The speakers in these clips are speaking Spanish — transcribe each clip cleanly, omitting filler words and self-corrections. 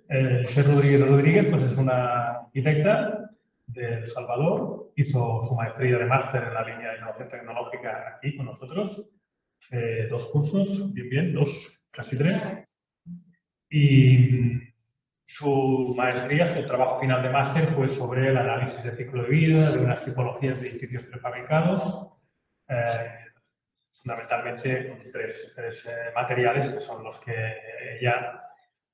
Ser Rodríguez Rodríguez pues es una arquitecta de El Salvador, hizo su maestría de máster en la línea de innovación tecnológica aquí con nosotros, 2 cursos, bien, 2, casi 3, y su maestría, su trabajo final de máster fue sobre el análisis de ciclo de vida de unas tipologías de edificios prefabricados, fundamentalmente con tres materiales que son los que ella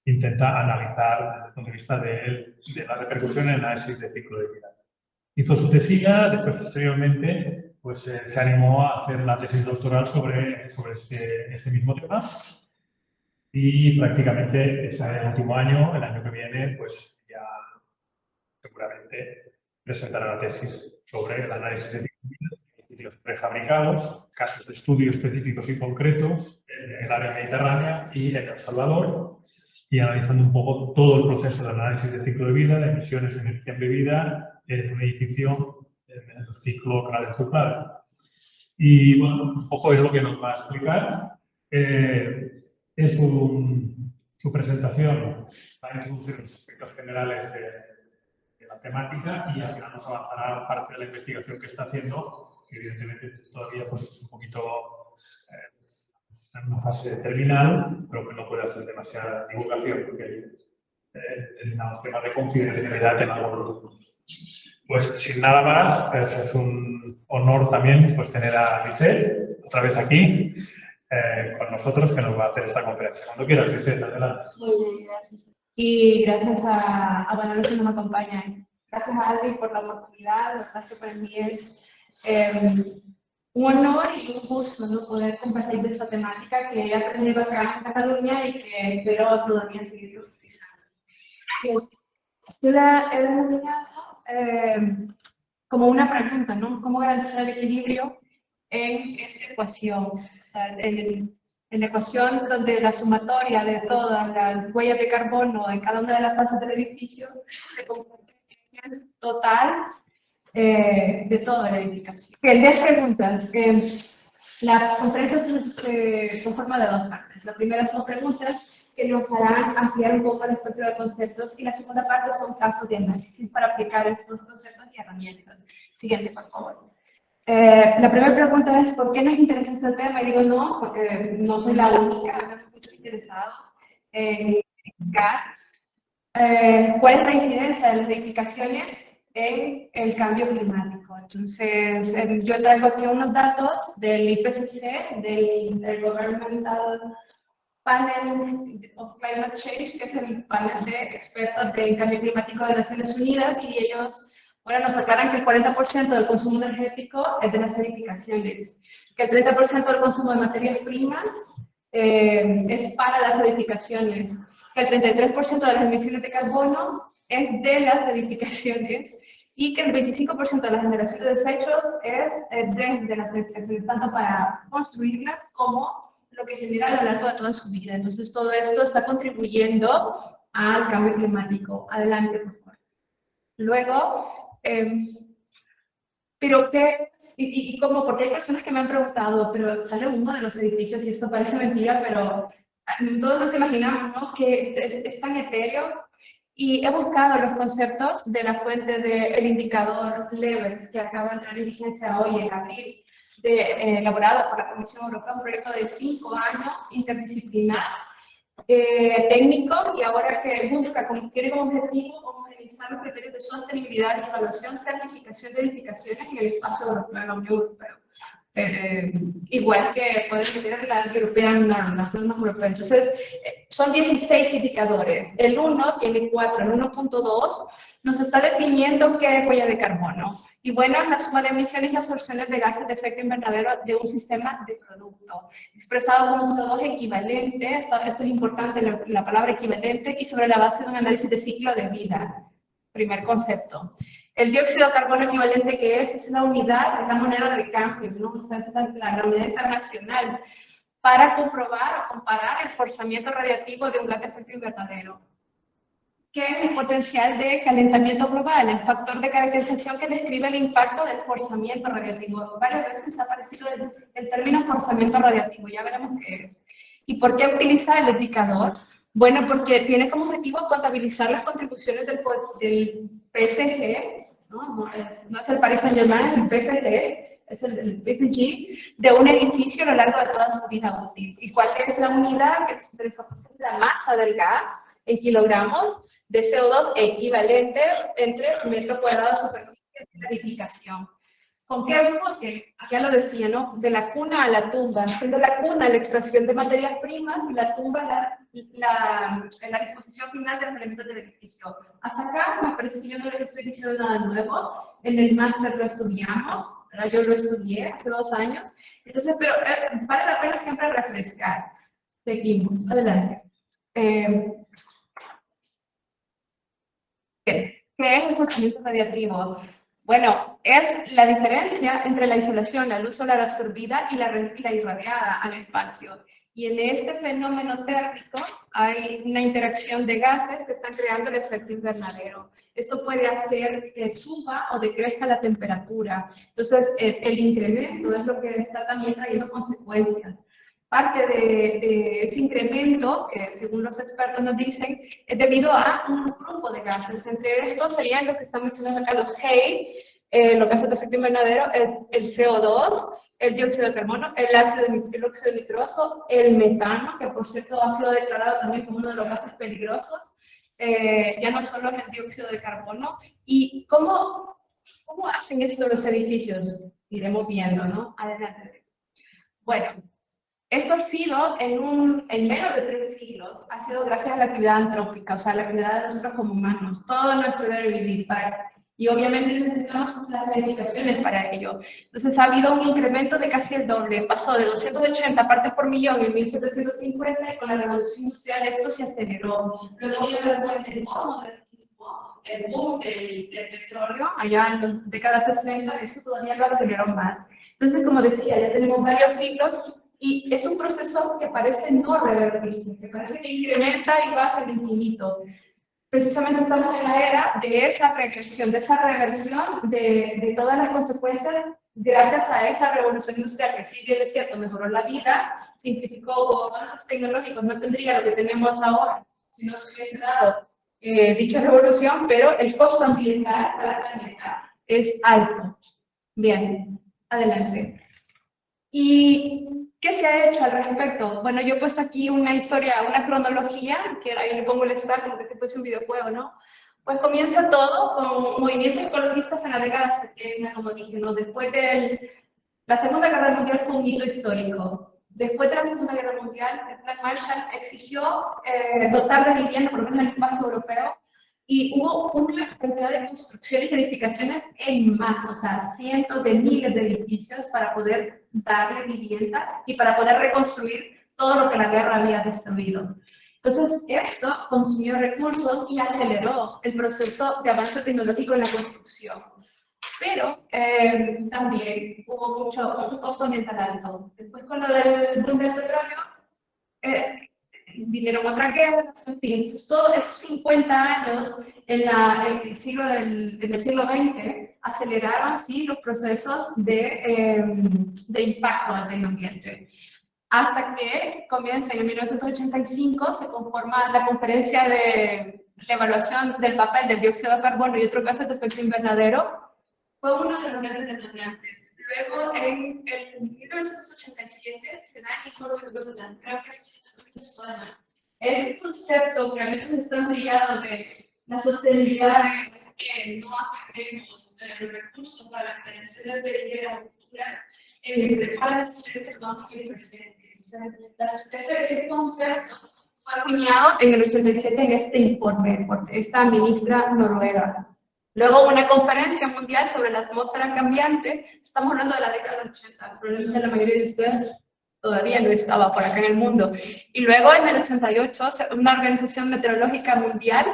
intenta analizar desde el punto de vista de la repercusión en el análisis de ciclo de vida. Hizo su tesina, después posteriormente pues, se animó a hacer la tesis doctoral sobre este mismo tema y prácticamente es el último año, el año que viene, pues ya seguramente presentará la tesis sobre el análisis de edificios prefabricados, casos de estudio específicos y concretos en el área mediterránea y en El Salvador, y analizando un poco todo el proceso de análisis de ciclo de vida, de emisiones de energía embebida en un edificio en el ciclo Claret-Suclar. Y bueno, un poco es lo que nos va a explicar. Su presentación va a introducir los aspectos generales de la temática y al final nos avanzará parte de la investigación que está haciendo, que evidentemente todavía pues, es un poquito en una fase terminal, pero que no puede hacer demasiada divulgación porque hay determinados temas de confidencialidad en algunos grupos. Pues sin nada más, es un honor también pues, tener a Lisette otra vez aquí con nosotros que nos va a hacer esta conferencia. Cuando quieras, Lisette, adelante. Muy bien, gracias. Y gracias a los que nos acompañan. Gracias a Adri por la oportunidad. La verdad que para mí es un honor y un gusto, ¿no?, poder compartir de esta temática que he aprendido acá en Cataluña y que espero todavía seguir utilizando. Bien. Yo la he denominado como una pregunta, ¿no? ¿Cómo garantizar el equilibrio en esta ecuación? O sea, en la ecuación donde la sumatoria de todas las huellas de carbono en cada una de las fases del edificio se convierte en el total de toda la edificación. Bien, 10 preguntas. La conferencia se conforma de 2 partes. La primera son preguntas que nos harán ampliar un poco el espectro de conceptos y la segunda parte son casos de análisis para aplicar estos conceptos y herramientas. Siguiente, por favor. La primera pregunta es, ¿por qué nos interesa este tema? Y digo, no, porque no soy la única, hay muchos interesados en explicar cuál es la incidencia de las edificaciones en el cambio climático. Entonces, yo traigo aquí unos datos del IPCC, del Governmental Panel of Climate Change, que es el panel de expertos del cambio climático de Naciones Unidas, y ellos, bueno, nos aclaran que el 40% del consumo energético es de las edificaciones, que el 30% del consumo de materias primas es para las edificaciones, que el 33% de las emisiones de carbono es de las edificaciones y que el 25% de la generación de desechos es desde las edificaciones, tanto para construirlas como lo que genera a lo largo de toda su vida. Entonces, todo esto está contribuyendo al cambio climático. Adelante, por favor. Luego, ¿pero qué? Y como, porque hay personas que me han preguntado, pero sale humo de los edificios y esto parece mentira, pero todos nos imaginamos, ¿no?, que es tan etéreo. Y he buscado los conceptos de la fuente del indicador LEVES, que acaba de entrar en vigencia hoy en abril, elaborado por la Comisión Europea, un proyecto de 5 años, interdisciplinar, técnico, y ahora que busca, quiere como objetivo homogeneizar los criterios de sostenibilidad y evaluación, certificación de edificaciones en el espacio europeo, en la Unión Europea. Igual que pueden ser las European Norms, las normas europeas. Entonces, son 16 indicadores. El 1 tiene 4, el 1.2 nos está definiendo qué es huella de carbono. Y bueno, es la suma de emisiones y absorciones de gases de efecto invernadero de un sistema de producto, expresado como CO2 equivalente, esto es importante, la palabra equivalente, y sobre la base de un análisis de ciclo de vida. Primer concepto. El dióxido de carbono equivalente, que es la unidad, es la moneda de cambio, ¿no? O sea, es la unidad internacional para comprobar o comparar el forzamiento radiativo de un gas de efecto invernadero. ¿Qué es el potencial de calentamiento global? El factor de caracterización que describe el impacto del forzamiento radiativo. Varias veces ha aparecido el término forzamiento radiativo, ya veremos qué es. ¿Y por qué utilizar el indicador? Bueno, porque tiene como objetivo contabilizar las contribuciones del PSG, no es el Paris Saint-Germain, es el PSG, es el PSG, de un edificio a lo largo de toda su vida útil. ¿Y cuál es la unidad? Que es la masa del gas en kilogramos de CO2 equivalente entre metro cuadrado de superficie de la edificación. ¿Con qué enfoque? Ya lo decía, ¿no? De la cuna a la tumba. Siendo la cuna la extracción de materias primas y la tumba la disposición final de los elementos del edificio. Hasta acá me parece que yo no les estoy diciendo nada nuevo. En el máster lo estudiamos, ¿verdad? Yo lo estudié hace 2 años. Entonces, pero vale la pena siempre refrescar. Seguimos, adelante. ¿Qué es el conocimiento radiativo? Bueno, es la diferencia entre la insolación, la luz solar absorbida y la irradiada al espacio. Y en este fenómeno térmico hay una interacción de gases que están creando el efecto invernadero. Esto puede hacer que suba o decrezca la temperatura. Entonces, el incremento es lo que está también trayendo consecuencias. Parte de ese incremento, que según los expertos nos dicen, es debido a un grupo de gases. Entre estos serían los que están mencionando acá, los HEI, los gases de efecto invernadero, el CO2, el dióxido de carbono, el óxido nitroso, el metano, que por cierto ha sido declarado también como uno de los gases peligrosos, ya no solo el dióxido de carbono. ¿Y cómo hacen esto los edificios? Iremos viendo, ¿no? Adelante. Bueno. Esto ha sido, en menos de 3 siglos, ha sido gracias a la actividad antrópica, o sea, la actividad de nosotros como humanos, todo nuestro debe vivir y obviamente necesitamos las edificaciones para ello. Entonces ha habido un incremento de casi el doble, pasó de 280 partes por millón en 1750 y con la revolución industrial esto se aceleró. Luego vino el boom del petróleo, allá en las décadas 60, esto todavía lo aceleró más. Entonces, como decía, ya tenemos varios siglos. Y es un proceso que parece no revertirse, que parece que incrementa y va hacia el infinito. Precisamente estamos en la era de esa regresión, de esa reversión de todas las consecuencias gracias a esa revolución industrial que sí bien es cierto, mejoró la vida, simplificó avances tecnológicos, no tendría lo que tenemos ahora si no se hubiese dado dicha revolución, pero el costo ambiental para el planeta es alto. Bien, adelante. ¿Y qué se ha hecho al respecto? Bueno, yo he puesto aquí una historia, una cronología, que ahí le pongo el start como que si fuese un videojuego, ¿no? Pues comienza todo con movimientos ecologistas en la década 70, como dije, ¿no? Después de la Segunda Guerra Mundial fue un hito histórico. Después de la Segunda Guerra Mundial, el Plan Marshall exigió dotar de vivienda, por lo menos en el espacio europeo, y hubo una cantidad de construcciones y edificaciones en masa, o sea, cientos de miles de edificios para poder darle vivienda y para poder reconstruir todo lo que la guerra había destruido. Entonces, esto consumió recursos y aceleró el proceso de avance tecnológico en la construcción. Pero también hubo un costo ambiental alto. Después, con lo del boom del petróleo, vinieron otras guerras, en fin, todos esos 50 años en el siglo XX aceleraron ¿sí? los procesos de impacto al medio ambiente. Hasta que comienza en 1985, se conforma la conferencia de la evaluación del papel del dióxido de carbono y otros gases de efecto invernadero. Fue uno de los grandes detonantes. Luego, en 1987, se da el informe de la zona. Ese concepto que a veces está brillado de la sostenibilidad, que no afectemos los recursos para crecer el de la cultura, prepara las sociedades que vamos a ir presentes. Ese concepto fue acuñado en el 87 en este informe por esta ministra noruega. Luego una conferencia mundial sobre la atmósfera cambiante, estamos hablando de la década del 80, probablemente la mayoría de ustedes todavía no estaba por acá en el mundo. Y luego en el 88, una organización meteorológica mundial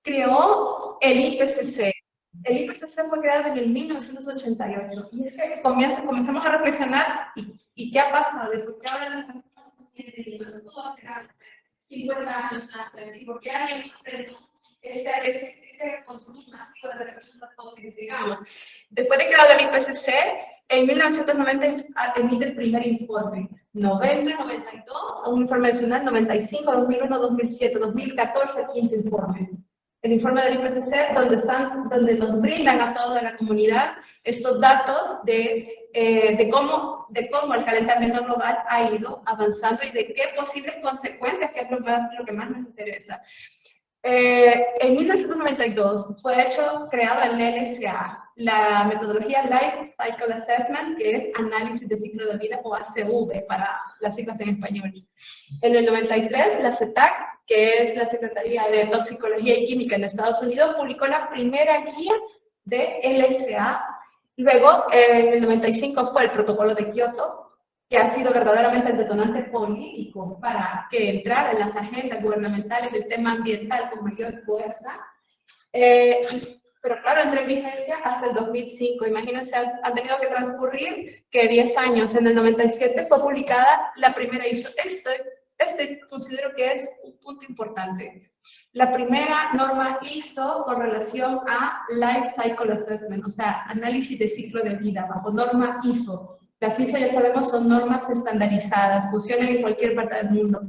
creó el IPCC. El IPCC fue creado en el 1988. Y es que comenzamos a reflexionar, ¿y qué ha pasado? ¿De por qué ahora las cosas tienen que 50 años antes, y por qué hay ese consumo masivo de recursos fósiles, digamos. Después de creado el IPCC, en 1990 emite el primer informe, 90, 92, un informe adicional 95, 2001, 2007, 2014, el quinto informe. El informe del IPCC, donde nos brindan a toda la comunidad estos datos de cómo el calentamiento global ha ido avanzando y de qué posibles consecuencias, que es lo que más nos interesa. En 1992 fue creado el LSA, la metodología Life Cycle Assessment, que es análisis de ciclo de vida, o ACV para las siglas en español. En el 93, la CETAC, que es la Secretaría de Toxicología y Química en Estados Unidos, publicó la primera guía de LSA. Luego, en el 95 fue el protocolo de Kioto, que ha sido verdaderamente el detonante político para que entrara en las agendas gubernamentales del tema ambiental con mayor fuerza. Pero claro, entró en vigencia hasta el 2005. Imagínense, han tenido que transcurrir que 10 años. En el 97 fue publicada la primera ISO. Este considero que es un punto importante. La primera norma ISO con relación a Life Cycle Assessment, o sea, análisis de ciclo de vida, bajo norma ISO. Las ISO, ya sabemos, son normas estandarizadas, funcionan en cualquier parte del mundo.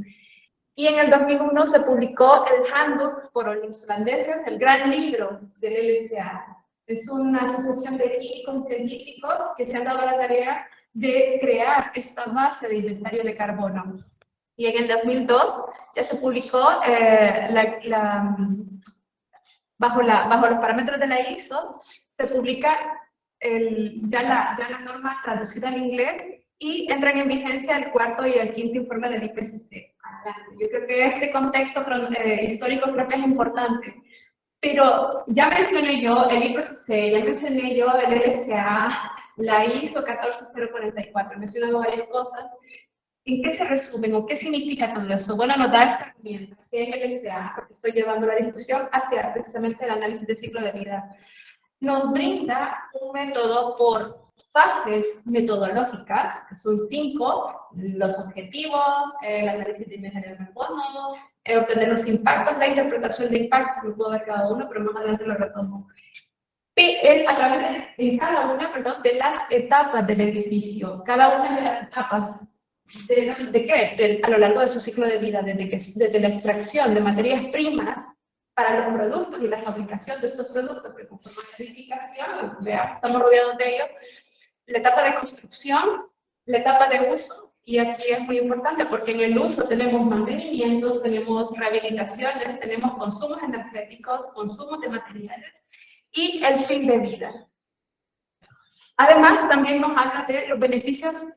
Y en el 2001 se publicó el Handbook por los holandeses, el gran libro del LSA. Es una asociación de químicos y científicos que se han dado la tarea de crear esta base de inventario de carbono. Y en el 2002 ya se publicó bajo los parámetros de la ISO, se publica ya la norma traducida al inglés y entran en vigencia el cuarto y el quinto informe del IPCC. Yo creo que este contexto histórico creo que es importante. Pero ya mencioné yo el IPCC, ya mencioné yo el LSA, la ISO 14044, he mencionado varias cosas. ¿En qué se resumen o qué significa todo eso? Bueno, nos da esta herramienta, que es el LSA, porque estoy llevando la discusión hacia precisamente el análisis de ciclo de vida. Nos brinda un método por fases metodológicas, que son 5, los objetivos, el análisis de inventario de carbono, obtener los impactos, la interpretación de impactos, no puedo ver cada uno, pero más adelante lo retomo. A través de cada una, de las etapas del edificio, cada una de las etapas, ¿de qué? A lo largo de su ciclo de vida, desde la extracción de materias primas para los productos y la fabricación de estos productos que conforman la edificación, veamos, estamos rodeados de ellos, la etapa de construcción, la etapa de uso, y aquí es muy importante porque en el uso tenemos mantenimientos, tenemos rehabilitaciones, tenemos consumos energéticos, consumos de materiales y el fin de vida. Además, también nos habla de los beneficios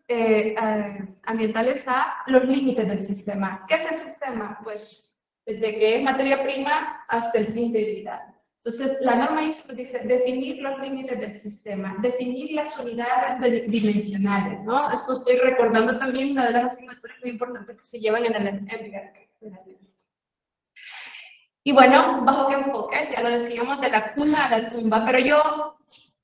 ambientales a los límites del sistema. ¿Qué es el sistema? Pues desde que es materia prima hasta el fin de vida. Entonces, la norma ISO dice definir los límites del sistema, definir las unidades dimensionales, ¿no? Esto estoy recordando también una de las asignaturas muy importantes que se llevan en el MBA. Y bueno, ¿bajo qué enfoque? Ya lo decíamos, de la cuna a la tumba, pero yo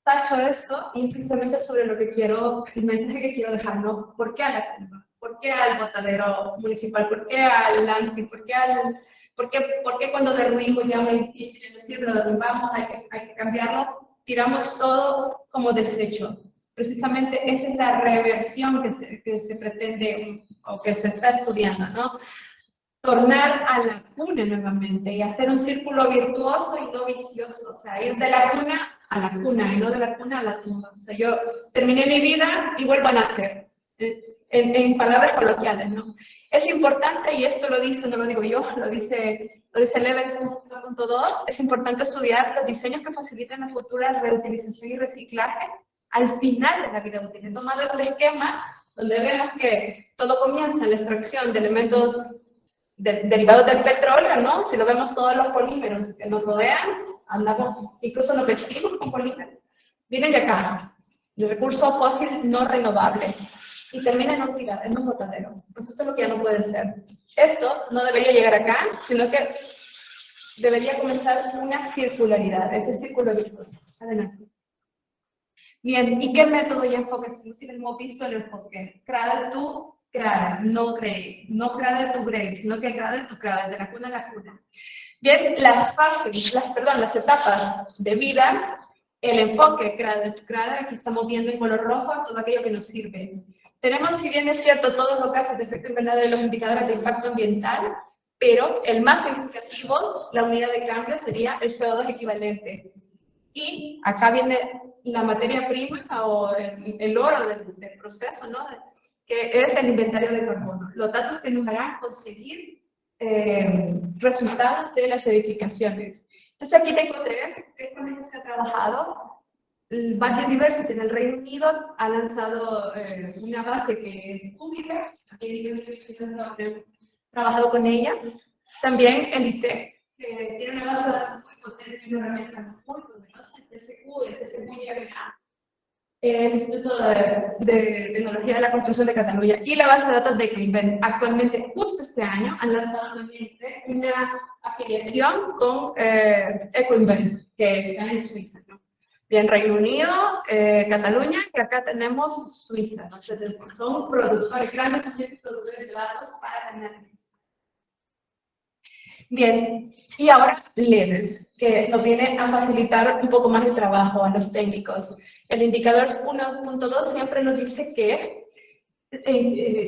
tacho eso y precisamente sobre lo que quiero, el mensaje que quiero dejar, ¿no? ¿Por qué a la tumba? ¿Por qué al botadero municipal? ¿Por qué al landfill? ¿Por qué cuando derruimos ya un edificio y no sirve, lo derrumbamos, hay que cambiarlo, tiramos todo como desecho? Precisamente esa es la reversión que se pretende o que se está estudiando, ¿no? Tornar a la cuna nuevamente y hacer un círculo virtuoso y no vicioso, o sea, ir de la cuna a la cuna y no de la cuna a la tumba. O sea, yo terminé mi vida y vuelvo a nacer, en palabras coloquiales, ¿no? Es importante, y esto lo dice, no lo digo yo, lo dice Level 2.2, es importante estudiar los diseños que faciliten la futura reutilización y reciclaje al final de la vida útil. He tomado este esquema donde vemos que todo comienza en la extracción de elementos derivados del petróleo, ¿no? Si lo vemos, todos los polímeros que nos rodean, andamos, incluso nos vestimos con polímeros. Vienen de acá, el recurso fósil no renovable, y termina en un botadero. Pues esto es lo que ya no puede ser. Esto no debería llegar acá, sino que debería comenzar una circularidad, ese círculo virtuoso. Adelante. Bien, ¿y qué método y enfoque se utiliza? Hemos visto el enfoque. Cradle to cradle, no grade, no cradle to grade, sino que cradle to cradle, de la cuna a la cuna. Bien, las etapas de vida, el enfoque cradle to cradle, aquí estamos viendo en color rojo todo aquello que nos sirve. Tenemos, si bien es cierto, todos los gases de efecto invernadero de los indicadores de impacto ambiental, pero el más significativo, la unidad de cambio, sería el CO2 equivalente. Y acá viene la materia prima o el oro del proceso, ¿no? Que es el inventario de carbono. Los datos que nos harán conseguir resultados de las edificaciones. Entonces aquí tengo tres, que con ellos se ha trabajado. El Bath University en el Reino Unido ha lanzado una base que es pública, también he trabajado con ella. También el ITEC, que tiene una base de datos muy potente y una herramienta muy poderosa, el TCQ GBA, el Instituto de Tecnología de la Construcción de Cataluña y la base de datos de Ecoinvent. Actualmente, justo este año, han lanzado también una afiliación con Ecoinvent, que está en Suiza, ¿no? Bien, Reino Unido, Cataluña, y acá tenemos Suiza, ¿no? Son productores, grandes agentes productores de datos para el análisis. Bien, y ahora Levels, que nos viene a facilitar un poco más el trabajo a los técnicos. El indicador 1.2 siempre nos dice que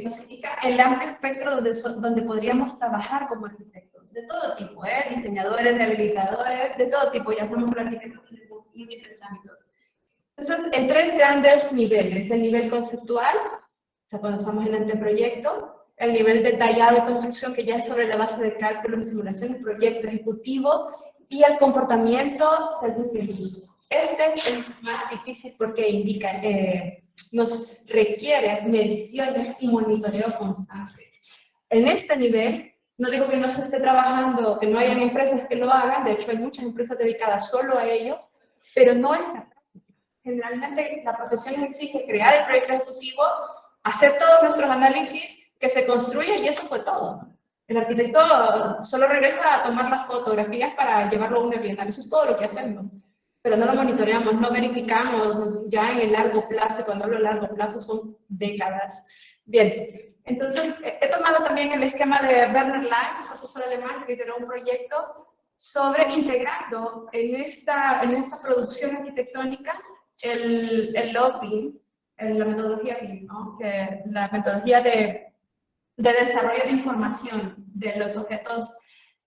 nos indica el amplio espectro donde podríamos trabajar como arquitectos, de todo tipo, diseñadores, rehabilitadores, de todo tipo, ya somos arquitectos en muchos ámbitos. Entonces, en tres grandes niveles: el nivel conceptual, o sea, cuando estamos en el anteproyecto; el nivel detallado de construcción, que ya es sobre la base de cálculo y simulación, el proyecto ejecutivo; y el comportamiento según el uso. Este es más difícil porque indica, nos requiere mediciones y monitoreo constante. En este nivel, no digo que no se esté trabajando, que no hayan empresas que lo hagan, de hecho hay muchas empresas dedicadas solo a ello, pero no es la práctica. Generalmente la profesión exige crear el proyecto ejecutivo, hacer todos nuestros análisis, que se construya, y eso fue todo. El arquitecto solo regresa a tomar las fotografías para llevarlo a una bienal, eso es todo lo que hacemos. Pero no lo monitoreamos, no verificamos ya en el largo plazo, y cuando hablo de largo plazo son décadas. Bien, entonces he tomado también el esquema de Werner Lang, un profesor alemán que lideró un proyecto sobre integrando en esta producción arquitectónica el log BIM, la metodología BIM, ¿no? Que la metodología de desarrollo de información de los objetos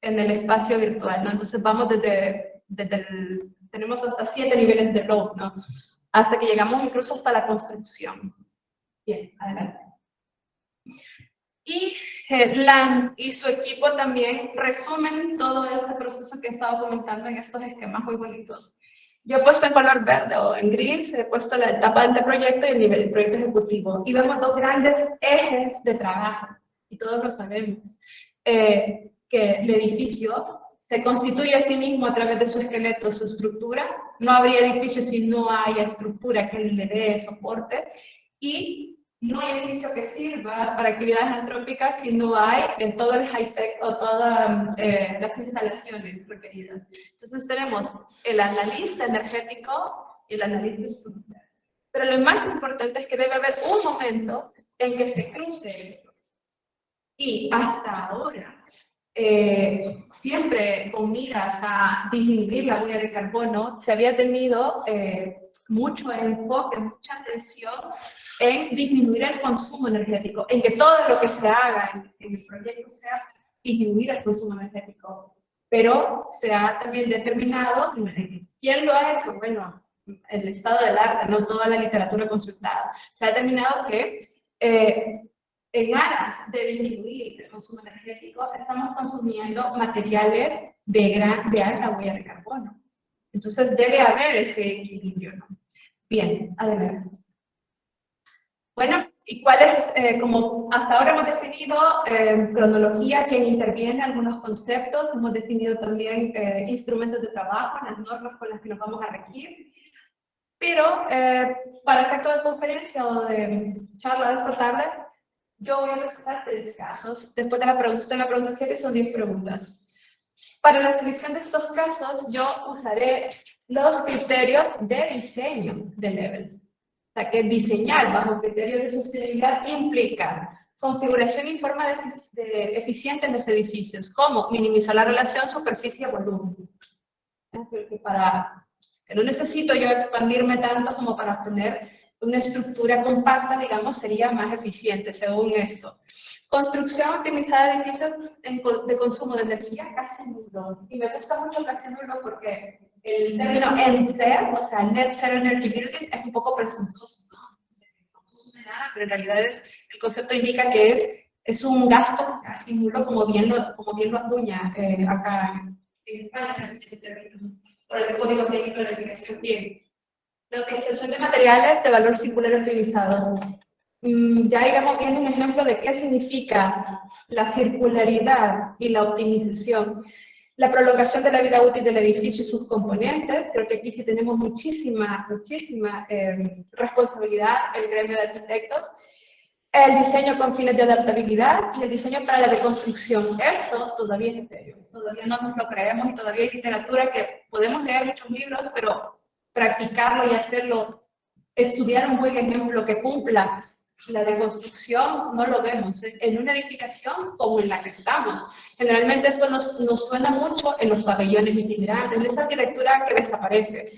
en el espacio virtual, ¿no? Entonces vamos tenemos hasta 7 niveles de log, ¿no? Hasta que llegamos incluso hasta la construcción. Bien, adelante. Y Lang y su equipo también resumen todo este proceso que he estado comentando en estos esquemas muy bonitos. Yo he puesto en color verde o en gris, he puesto la etapa del proyecto y el nivel del proyecto ejecutivo. Y vemos dos grandes ejes de trabajo, y todos lo sabemos, que el edificio se constituye a sí mismo a través de su esqueleto, su estructura. No habría edificio si no haya estructura que le dé soporte, y no hay edificio que sirva para actividades antrópicas si no hay en todo el high-tech o todas las instalaciones requeridas. Entonces tenemos el analista energético y el analista estructural. Pero lo más importante es que debe haber un momento en que se cruce esto. Y hasta ahora, siempre con miras a disminuir la huella de carbono, se había tenido mucho enfoque, mucha atención en disminuir el consumo energético, en que todo lo que se haga en el proyecto sea disminuir el consumo energético. Pero se ha también determinado, ¿quién lo ha hecho? Bueno, el estado del arte, no toda la literatura consultada. Se ha determinado que en aras de disminuir el consumo energético, estamos consumiendo materiales de alta huella de carbono. Entonces debe haber ese equilibrio, ¿no? Bien, adelante. Bueno, ¿y cuál es? Como hasta ahora hemos definido cronología, que interviene algunos conceptos, hemos definido también instrumentos de trabajo, las normas con las que nos vamos a regir, pero para efecto de conferencia o de charla de esta tarde, yo voy a presentar 3 casos. Después de la pregunta 7 son 10 preguntas. Para la selección de estos casos, yo usaré los criterios de diseño de Levels. O sea, que diseñar bajo criterios de sostenibilidad implica configuración y forma eficiente en los edificios. ¿Cómo? Minimizar la relación superficie-volumen. Que no necesito yo expandirme tanto como para obtener una estructura compacta, digamos, sería más eficiente según esto. Construcción optimizada de edificios de consumo de energía casi nulo. Y me gusta mucho casi nulo porque el término NZER, o sea, Net Zero Energy Building, es un poco presuntuoso, ¿no? No consume nada, pero en realidad el concepto indica que es un gasto casi nulo, como bien lo acuña acá en España, ese término, por el Código Técnico de la Edificación. Bien. La utilización de materiales de valor circular optimizados. Ya iremos viendo un ejemplo de qué significa la circularidad y la optimización. La prolongación de la vida útil del edificio y sus componentes. Creo que aquí sí tenemos muchísima responsabilidad el gremio de arquitectos. El diseño con fines de adaptabilidad y el diseño para la reconstrucción. Esto todavía es etéreo, todavía no nos lo creemos y todavía hay literatura que podemos leer muchos libros, pero practicarlo y hacerlo, estudiar un buen ejemplo que cumpla la deconstrucción, no lo vemos en una edificación como en la que estamos. Generalmente esto nos suena mucho en los pabellones itinerantes, en esa arquitectura que desaparece.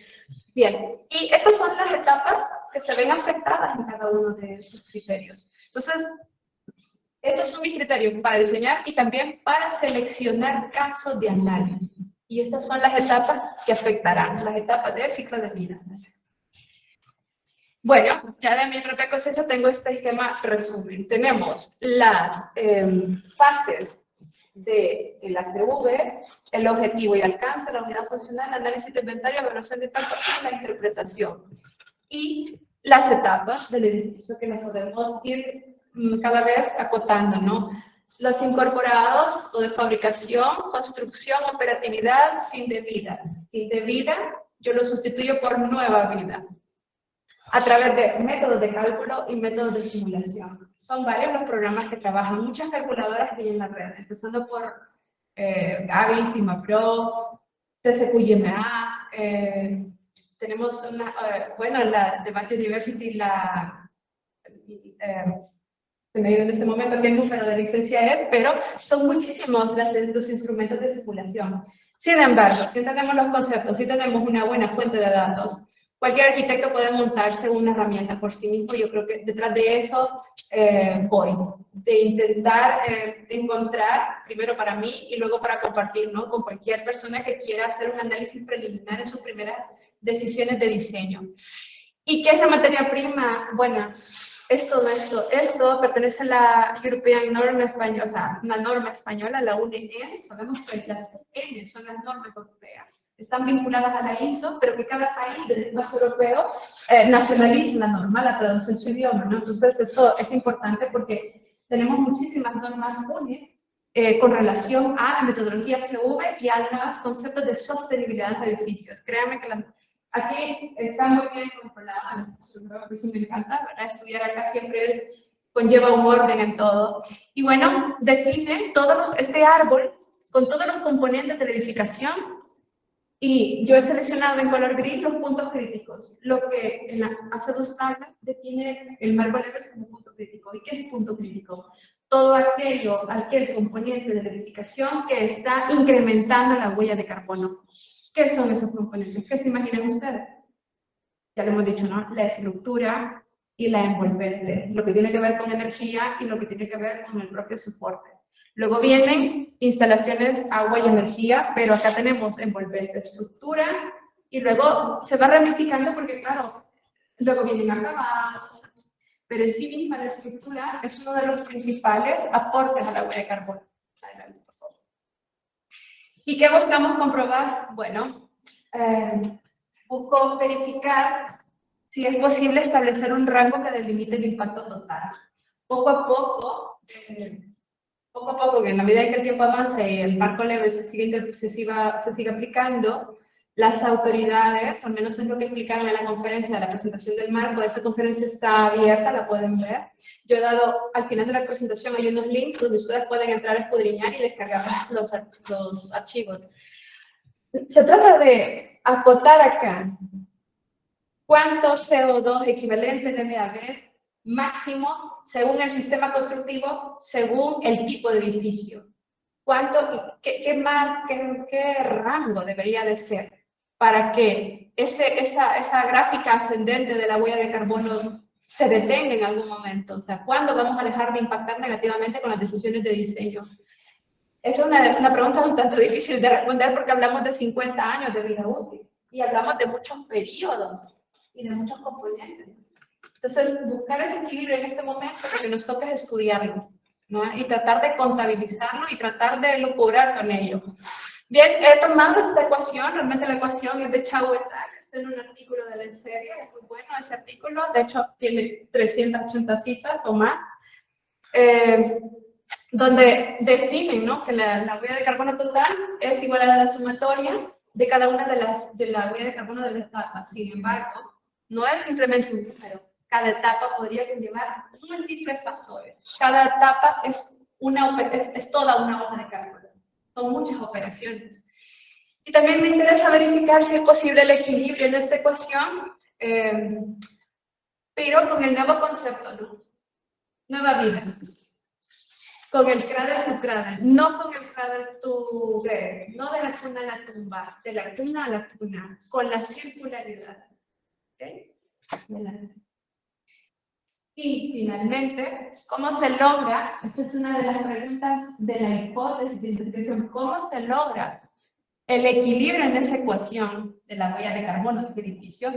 Bien, y estas son las etapas que se ven afectadas en cada uno de esos criterios. Entonces, estos son mis criterios para diseñar y también para seleccionar casos de análisis. Y estas son las etapas que afectarán, las etapas del ciclo de vida. Bueno, ya de mi propia cosecha tengo este esquema resumen. Tenemos las fases de la ACV, el objetivo y alcance, la unidad funcional, el análisis de inventario, evaluación de impacto y la interpretación. Y las etapas del edificio que nos podemos ir cada vez acotando, ¿no? Los incorporados o de fabricación, construcción, operatividad, fin de vida. Fin de vida, yo lo sustituyo por nueva vida, a través de métodos de cálculo y métodos de simulación. Son varios los programas que trabajan, muchas calculadoras que hay en la red, empezando por Gavi, CIMAPRO, TCQIMA, tenemos una, bueno, la de Math University, se me dio en este momento qué número de licencia es, pero son muchísimos los instrumentos de simulación. Sin embargo, si entendemos los conceptos, si tenemos una buena fuente de datos, cualquier arquitecto puede montarse una herramienta por sí mismo. Yo creo que detrás de eso voy, de intentar encontrar, primero para mí y luego para compartir, ¿no?, con cualquier persona que quiera hacer un análisis preliminar en sus primeras decisiones de diseño. ¿Y qué es la materia prima? Bueno, es todo esto. Esto pertenece a la European Norm Española, o sea, una norma española, la UNE. Sabemos que las N son las normas europeas. Están vinculadas a la ISO, pero que cada país del espacio europeo nacionaliza la norma, la traduce en su idioma, ¿no? Entonces, esto es importante porque tenemos muchísimas normas UNE con relación a la metodología CV y a los conceptos de sostenibilidad de edificios. Créanme que aquí está muy bien controlada, eso me encanta, ¿verdad? Estudiar acá siempre conlleva un orden en todo. Y bueno, define este árbol con todos los componentes de la edificación. Y yo he seleccionado en color gris los puntos críticos, lo que en la AC2 tabla define el marco Levels como punto crítico. ¿Y qué es punto crítico? Todo aquel componente de la edificación que está incrementando la huella de carbono. ¿Qué son esos componentes? ¿Qué se imaginan ustedes? Ya lo hemos dicho, ¿no? La estructura y la envolvente, lo que tiene que ver con energía y lo que tiene que ver con el propio soporte. Luego vienen instalaciones, agua y energía, pero acá tenemos envolvente, estructura, y luego se va ramificando porque, claro, luego vienen acabados, pero en sí misma la estructura es uno de los principales aportes a la huella de carbono. Adelante, por favor. ¿Y qué buscamos comprobar? Bueno, busco verificar si es posible establecer un rango que delimite el impacto total. Poco a poco, que en la medida que el tiempo avanza y el marco Level se sigue aplicando, las autoridades, al menos es lo que explicaron en la conferencia de la presentación del marco, esa conferencia está abierta, la pueden ver. Yo he dado, al final de la presentación hay unos links donde ustedes pueden entrar a escudriñar y descargar los archivos. Se trata de acotar acá cuánto CO2 equivalente debe haber máximo según el sistema constructivo, según el tipo de edificio. ¿Qué rango debería de ser para que esa gráfica ascendente de la huella de carbono se detenga en algún momento? O sea, ¿cuándo vamos a dejar de impactar negativamente con las decisiones de diseño? Es una pregunta un tanto difícil de responder porque hablamos de 50 años de vida útil y hablamos de muchos periodos y de muchos componentes. Entonces, buscar ese equilibrio en este momento, lo que nos toca es estudiarlo, ¿no? Y tratar de contabilizarlo y tratar de lucubrar con ello. Bien, he tomado esta ecuación, realmente la ecuación es de Chau et al, está en un artículo de la serie, es muy bueno ese artículo, de hecho tiene 380 citas o más, donde definen, ¿no?, que la huella de carbono total es igual a la sumatoria de cada una de la huella de carbono de las etapas. Sin embargo, no es simplemente un número. Cada etapa podría conllevar múltiples factores. Cada etapa es toda una hoja de cálculo. Son muchas operaciones. Y también me interesa verificar si es posible el equilibrio en esta ecuación, pero con el nuevo concepto, ¿no? Nueva vida. Con el cradle to cradle, no con el cradle to grave, no de la cuna a la tumba, de la cuna a la cuna, con la circularidad. ¿Okay? Y finalmente, ¿cómo se logra? Esta es una de las preguntas de la hipótesis de investigación. ¿Cómo se logra el equilibrio en esa ecuación de la huella de carbono del edificio?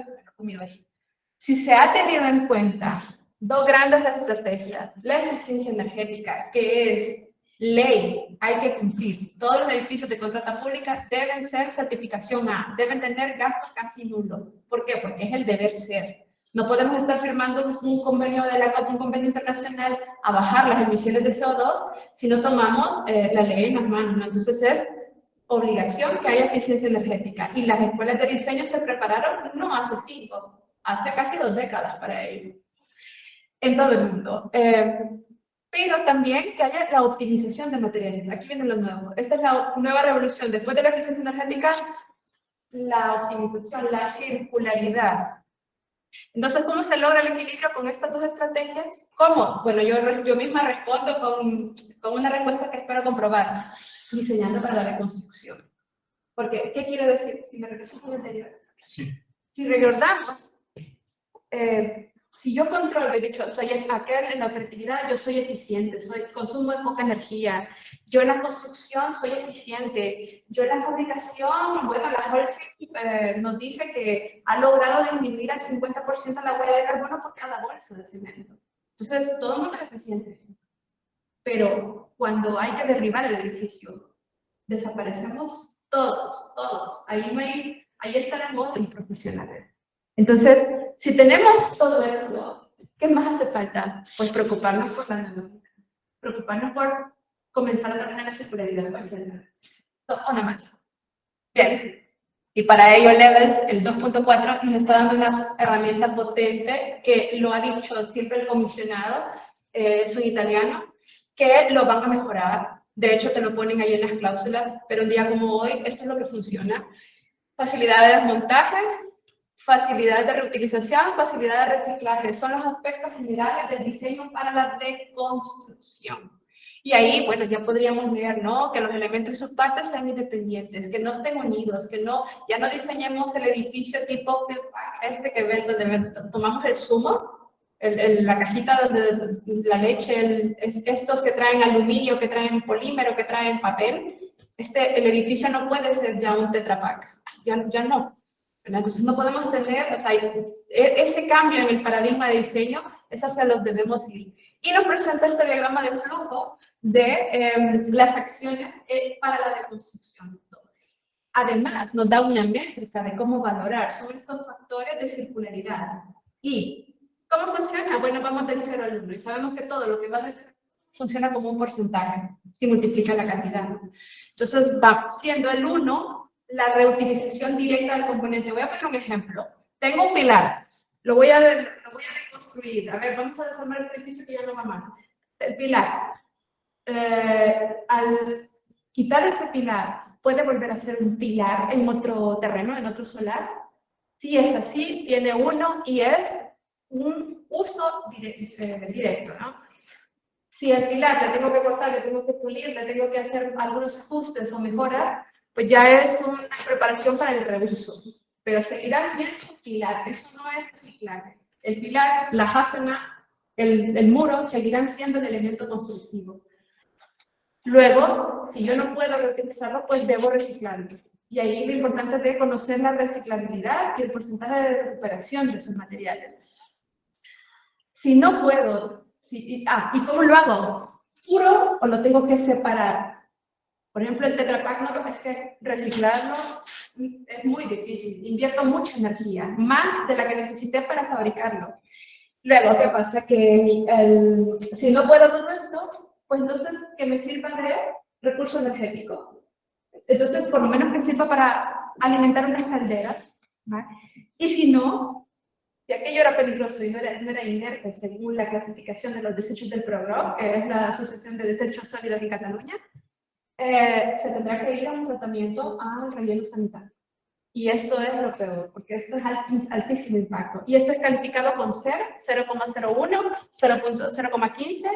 Si se ha tenido en cuenta dos grandes estrategias, la eficiencia energética, que es ley, hay que cumplir. Todos los edificios de contrata pública deben ser certificación A, deben tener gastos casi nulos. ¿Por qué? Porque es el deber ser. No podemos estar firmando un convenio de la COP, un convenio internacional, a bajar las emisiones de CO2 si no tomamos la ley en las manos, ¿no? Entonces es obligación que haya eficiencia energética. Y las escuelas de diseño se prepararon no hace 5, hace casi 2 décadas para ello. En todo el mundo. Pero también que haya la optimización de materiales. Aquí viene lo nuevo. Esta es la nueva revolución. Después de la eficiencia energética, la optimización, la circularidad. Entonces, ¿cómo se logra el equilibrio con estas dos estrategias? ¿Cómo? Bueno, yo misma respondo con una respuesta que espero comprobar. Diseñando para la reconstrucción. Porque, ¿qué quiero decir? Si me regreso al anterior. Sí. Si recordamos, si yo controlo, he dicho, soy aquel en la operatividad, yo soy eficiente, consumo de poca energía. Yo en la construcción soy eficiente. Yo en la fabricación, bueno, la Holcim nos dice que ha logrado disminuir al 50% la huella de carbono por cada bolsa de cemento. Entonces, todo el mundo es eficiente. Pero cuando hay que derribar el edificio, desaparecemos todos. Ahí estaremos los profesionales. Entonces, si tenemos todo eso, ¿qué más hace falta? Pues preocuparnos por la neumática, preocuparnos por comenzar a trabajar en la circularidad parcial. Una más. Bien. Y para ello Levels, el 2.4, nos está dando una herramienta potente que lo ha dicho siempre el comisionado, es un italiano, que lo van a mejorar. De hecho, te lo ponen ahí en las cláusulas, pero un día como hoy, esto es lo que funciona. Facilidad de desmontaje, facilidad de reutilización, facilidad de reciclaje. Son los aspectos generales del diseño para la deconstrucción. Y ahí, bueno, ya podríamos ver, ¿no?, que los elementos y sus partes sean independientes, que no estén unidos, que ya no diseñemos el edificio tipo field pack, que ven donde tomamos el zumo, la cajita donde la leche, estos que traen aluminio, que traen polímero, que traen papel. El edificio no puede ser ya un Tetra Pak, ya no. Entonces no podemos tener, o sea, ese cambio en el paradigma de diseño, es hacia los debemos ir. Y nos presenta este diagrama de flujo de las acciones para la deconstrucción. Además, nos da una métrica de cómo valorar sobre estos factores de circularidad. ¿Y cómo funciona? Bueno, vamos del 0 al 1 y sabemos que todo lo que va del 0 funciona como un porcentaje, si multiplica la cantidad. Entonces, va siendo el 1 la reutilización directa del componente. Voy a poner un ejemplo. Tengo un pilar, lo voy a reconstruir. A ver, vamos a desarmar este edificio que ya no va más. El pilar. Al quitar ese pilar, ¿puede volver a ser un pilar en otro terreno, en otro solar? Si es así, tiene 1 y es un uso directo, ¿no? Si el pilar le tengo que cortar, le tengo que pulir, le tengo que hacer algunos ajustes o mejoras, pues ya es una preparación para el reuso. Pero seguirá siendo un pilar, eso no es reciclaje. El pilar, la jasena, el muro seguirán siendo el elemento constructivo. Luego, si yo no puedo reutilizarlo, pues debo reciclarlo. Y ahí lo importante es de conocer la reciclabilidad y el porcentaje de recuperación de esos materiales. Si no puedo, ¿y cómo lo hago? ¿Puro o lo tengo que separar? Por ejemplo, el Tetra Pak, no, es que reciclarlo es muy difícil. Invierto mucha energía, más de la que necesité para fabricarlo. Luego, ¿qué pasa? Que si no puedo todo esto, pues entonces que me sirva de recurso energético. Entonces, por lo menos que sirva para alimentar unas calderas. ¿Vale? Y si no, si aquello era peligroso y no era inerte según la clasificación de los desechos del PROGRO, que es la Asociación de Desechos Sólidos en Cataluña, se tendrá que ir a un tratamiento al relleno sanitario. Y esto es lo peor, porque esto es altísimo impacto. Y esto es calificado con 0,01, 0,15,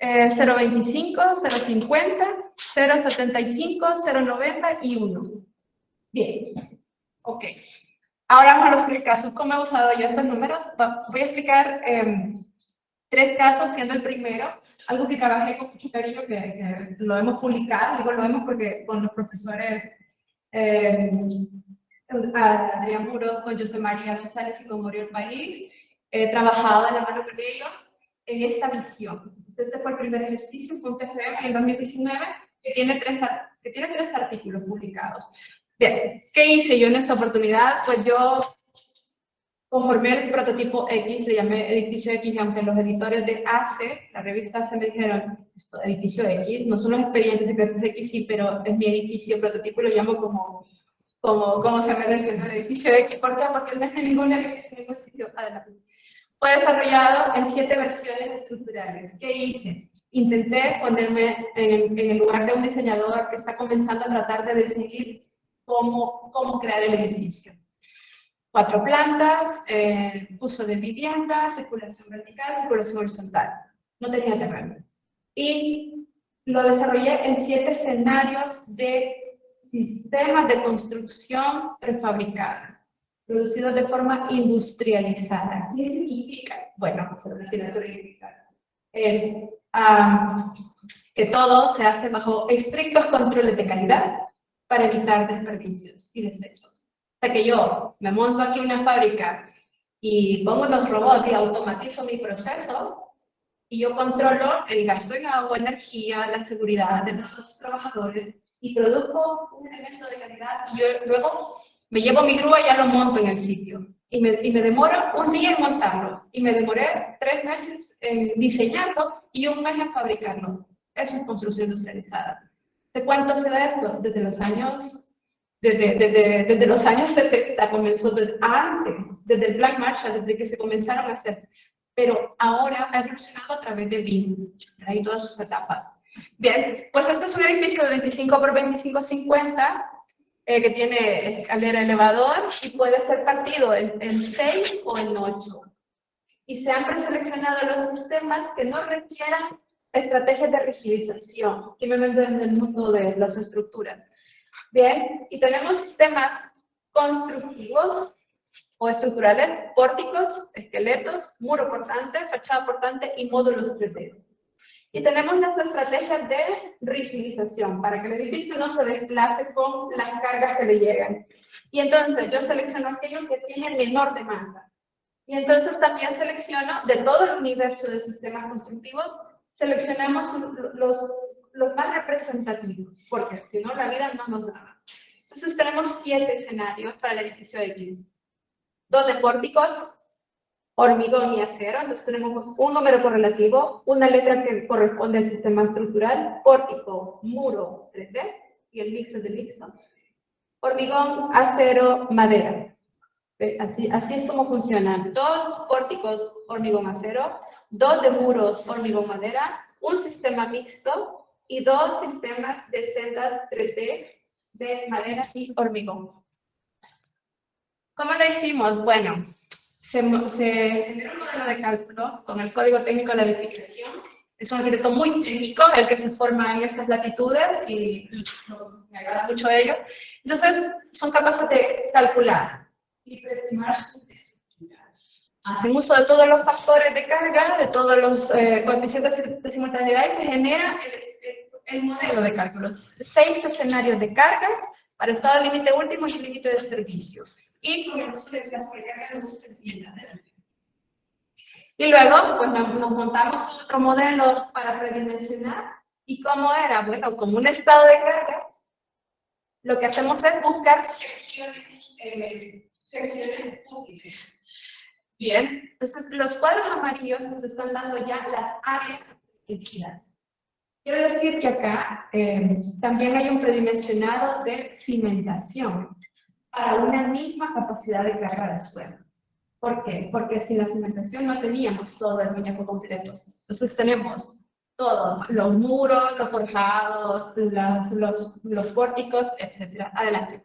0,25, 0,50, 0,75, 0,90 y 1. Bien, ok. Ahora vamos a los 3 casos. ¿Cómo he usado yo estos números? Voy a explicar 3 casos, siendo el primero, algo que trabajé con mucho cariño, que lo hemos publicado. Digo lo hemos porque con los profesores Adrián Muros, con José María González y con Muriel París, he trabajado de la mano con ellos en esta visión. Entonces, este fue el primer ejercicio con TFM en el 2019, que tiene tres artículos publicados. Bien, ¿qué hice yo en esta oportunidad? Pues yo conformé el prototipo X, le llamé edificio X, y aunque los editores de ACE, la revista ACE, me dijeron, esto, edificio X, no son los expedientes secretos X, sí, pero es mi edificio, prototipo, lo llamo como se me mencionó el edificio X. ¿Por qué? Porque no es ningún edificio, ningún sitio. Adelante. Fue desarrollado en 7 versiones estructurales. ¿Qué hice? Intenté ponerme en el lugar de un diseñador que está comenzando a tratar de decidir cómo crear el edificio. 4 plantas, uso de vivienda, circulación vertical, circulación horizontal. No tenía terreno. Y lo desarrollé en 7 escenarios de sistemas de construcción prefabricada, producidos de forma industrializada. ¿Qué significa? Bueno, es que todo se hace bajo estrictos controles de calidad para evitar desperdicios y desechos. O sea que yo me monto aquí una fábrica y pongo los robots y automatizo mi proceso, y yo controlo el gasto en agua, energía, la seguridad de los trabajadores, y produzco un elemento de calidad, y yo luego me llevo mi grúa y ya lo monto en el sitio. Y me demoro un día en montarlo, y me demoré 3 meses en diseñarlo y 1 mes en fabricarlo. Eso es construcción industrializada. ¿De cuánto se da esto? Desde los años 70, comenzó antes, desde el Plan Marshall, desde que se comenzaron a hacer. Pero ahora ha evolucionado a través de BIM, y todas sus etapas. Bien, pues este es un edificio de 25 por 25, 50, que tiene escalera elevador y puede ser partido en 6 o en 8. Y se han preseleccionado los sistemas que no requieran estrategias de rigidización, que me venden en el mundo de las estructuras. Bien, y tenemos sistemas constructivos o estructurales, pórticos, esqueletos, muro portante, fachada portante y módulos 3D. Y tenemos las estrategias de rigidización para que el edificio no se desplace con las cargas que le llegan. Y entonces yo selecciono aquello que tiene menor demanda. Y entonces también selecciono, de todo el universo de sistemas constructivos, seleccionamos los más representativos, porque si no la vida no nos da. Entonces tenemos 7 escenarios para el edificio X. 2 de pórticos, hormigón y acero. Entonces tenemos un número correlativo, una letra que corresponde al sistema estructural, pórtico, muro, 3D, y el mix es de mixto. Hormigón, acero, madera. Así es como funcionan. 2 pórticos, hormigón, acero, 2 de muros, hormigón, madera, un sistema mixto y 2 sistemas de celdas 3D de madera y hormigón. ¿Cómo lo hicimos? Bueno, se genera un modelo de cálculo con el código técnico de la edificación. Es un arquitecto muy técnico el que se forma en estas latitudes y me agrada mucho ello. Entonces, son capaces de calcular y preestimar su estructura. Hacen uso de todos los factores de carga, de todos los coeficientes de simultaneidad y se genera el modelo de cálculos. 6 escenarios de carga para estado de límite último y límite de servicio. Y con el uso de la sobrecarga de uso de vivienda. Y luego, pues nos montamos otro modelo para redimensionar. ¿Y cómo era? Bueno, como un estado de cargas, lo que hacemos es buscar secciones útiles. Bien, entonces los cuadros amarillos nos están dando ya las áreas requeridas. Quiero decir que acá también hay un predimensionado de cimentación para una misma capacidad de carga de suelo. ¿Por qué? Porque sin la cimentación no teníamos todo el muñeco completo. Entonces tenemos todo, los muros, los forjados, los pórticos, etc. Adelante.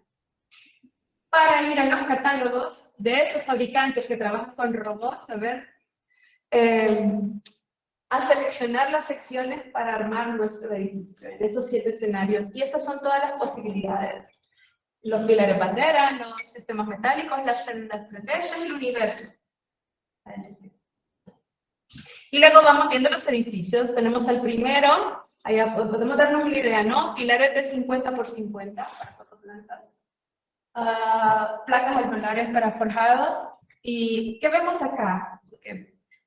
Para ir a los catálogos de esos fabricantes que trabajan con robots, a ver, a seleccionar las secciones para armar nuestro edificio, en esos 7 escenarios. Y esas son todas las posibilidades. Los pilares bandera, los sistemas metálicos, las células 3D, el universo. Y luego vamos viendo los edificios. Tenemos al primero, allá podemos darnos una idea, ¿no? Pilares de 50 por 50 para 4 plantas. Placas alveolares para forjados. ¿Y qué vemos acá?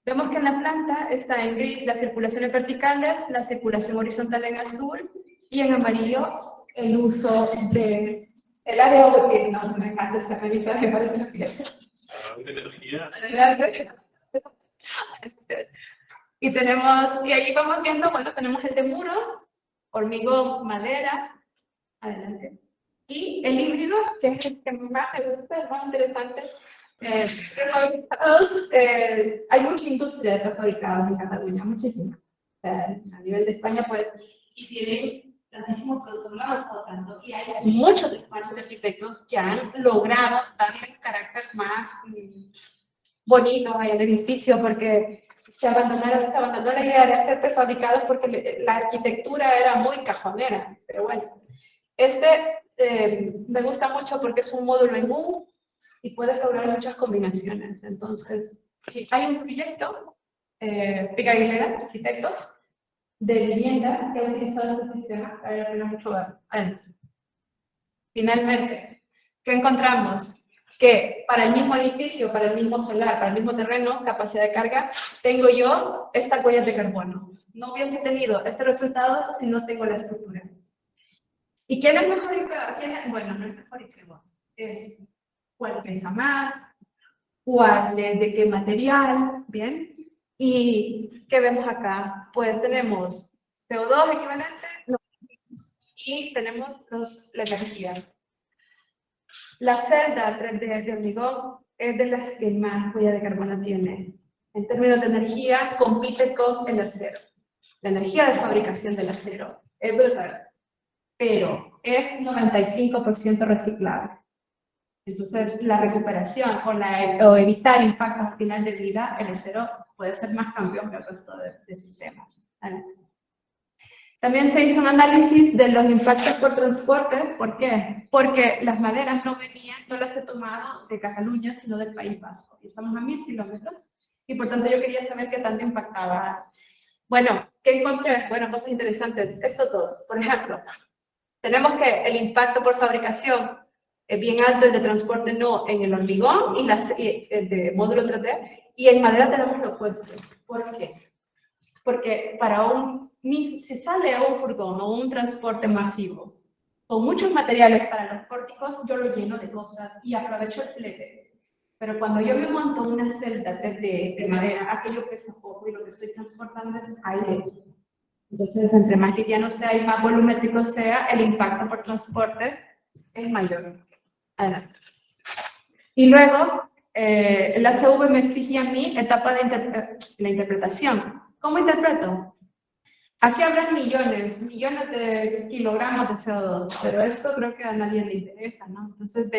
Vemos que en la planta está en gris las circulaciones verticales, la circulación horizontal en azul y en amarillo el uso de el área útil. No, me encanta esta revista, me parece una fiesta. Y ahí vamos viendo, bueno, tenemos el de muros, hormigón, madera, adelante. Y el híbrido, que es el que más me gusta, el más interesante. Hay mucha industria de prefabricados en Cataluña, muchísima. A nivel de España, pues, y tienen tantísimos productos, no avanzado tanto, y hay muchos despachos de arquitectos que han logrado darle un carácter más bonito al edificio, porque se abandonó la idea de hacer prefabricados porque la arquitectura era muy cajonera, pero bueno. Me gusta mucho porque es un módulo en U y puedes lograr muchas combinaciones. Entonces, hay un proyecto, Pica Aguilera, arquitectos, de vivienda que ha utilizado ese sistema para ver mucho ver. Finalmente, ¿qué encontramos? Que para el mismo edificio, para el mismo solar, para el mismo terreno, capacidad de carga, tengo yo esta huella de carbono. No hubiese tenido este resultado si no tengo la estructura. ¿Y quién es mejor y peor? Bueno, no es mejor y peor. Es cuál pesa más, cuál es de qué material, ¿bien? ¿Y qué vemos acá? Pues tenemos CO2 equivalente y tenemos la energía. La celda 3D de hormigón es de las que más huella de carbono tiene. En términos de energía, compite con el acero. La energía de fabricación del acero es brutal, pero es 95% reciclable. Entonces, la recuperación o evitar impactos al final de vida, el acero puede ser más campeón que el resto de sistemas. ¿Vale? También se hizo un análisis de los impactos por transporte. ¿Por qué? Porque las maderas no las he tomado de Cataluña, sino del País Vasco. Y estamos a 1000 kilómetros. Y por tanto yo quería saber qué tanto impactaba. Bueno, ¿qué encontré? Bueno, cosas interesantes. Estos dos. Por ejemplo, tenemos que el impacto por fabricación es bien alto, el de transporte no, en el hormigón y el de módulo 3D. Y en madera tenemos lo opuesto. ¿Por qué? Porque si sale un furgón o un transporte masivo con muchos materiales para los pórticos, yo lo lleno de cosas y aprovecho el flete. Pero cuando yo me monto una celda de madera, aquello pesa poco y lo que estoy transportando es aire. Entonces, entre más liviano sea y más volumétrico sea, el impacto por transporte es mayor. Adelante. Y luego, la CV me exigía a mí etapa de la interpretación. ¿Cómo interpreto? Aquí habrá millones de kilogramos de CO2, pero esto creo que a nadie le interesa, ¿no? Entonces,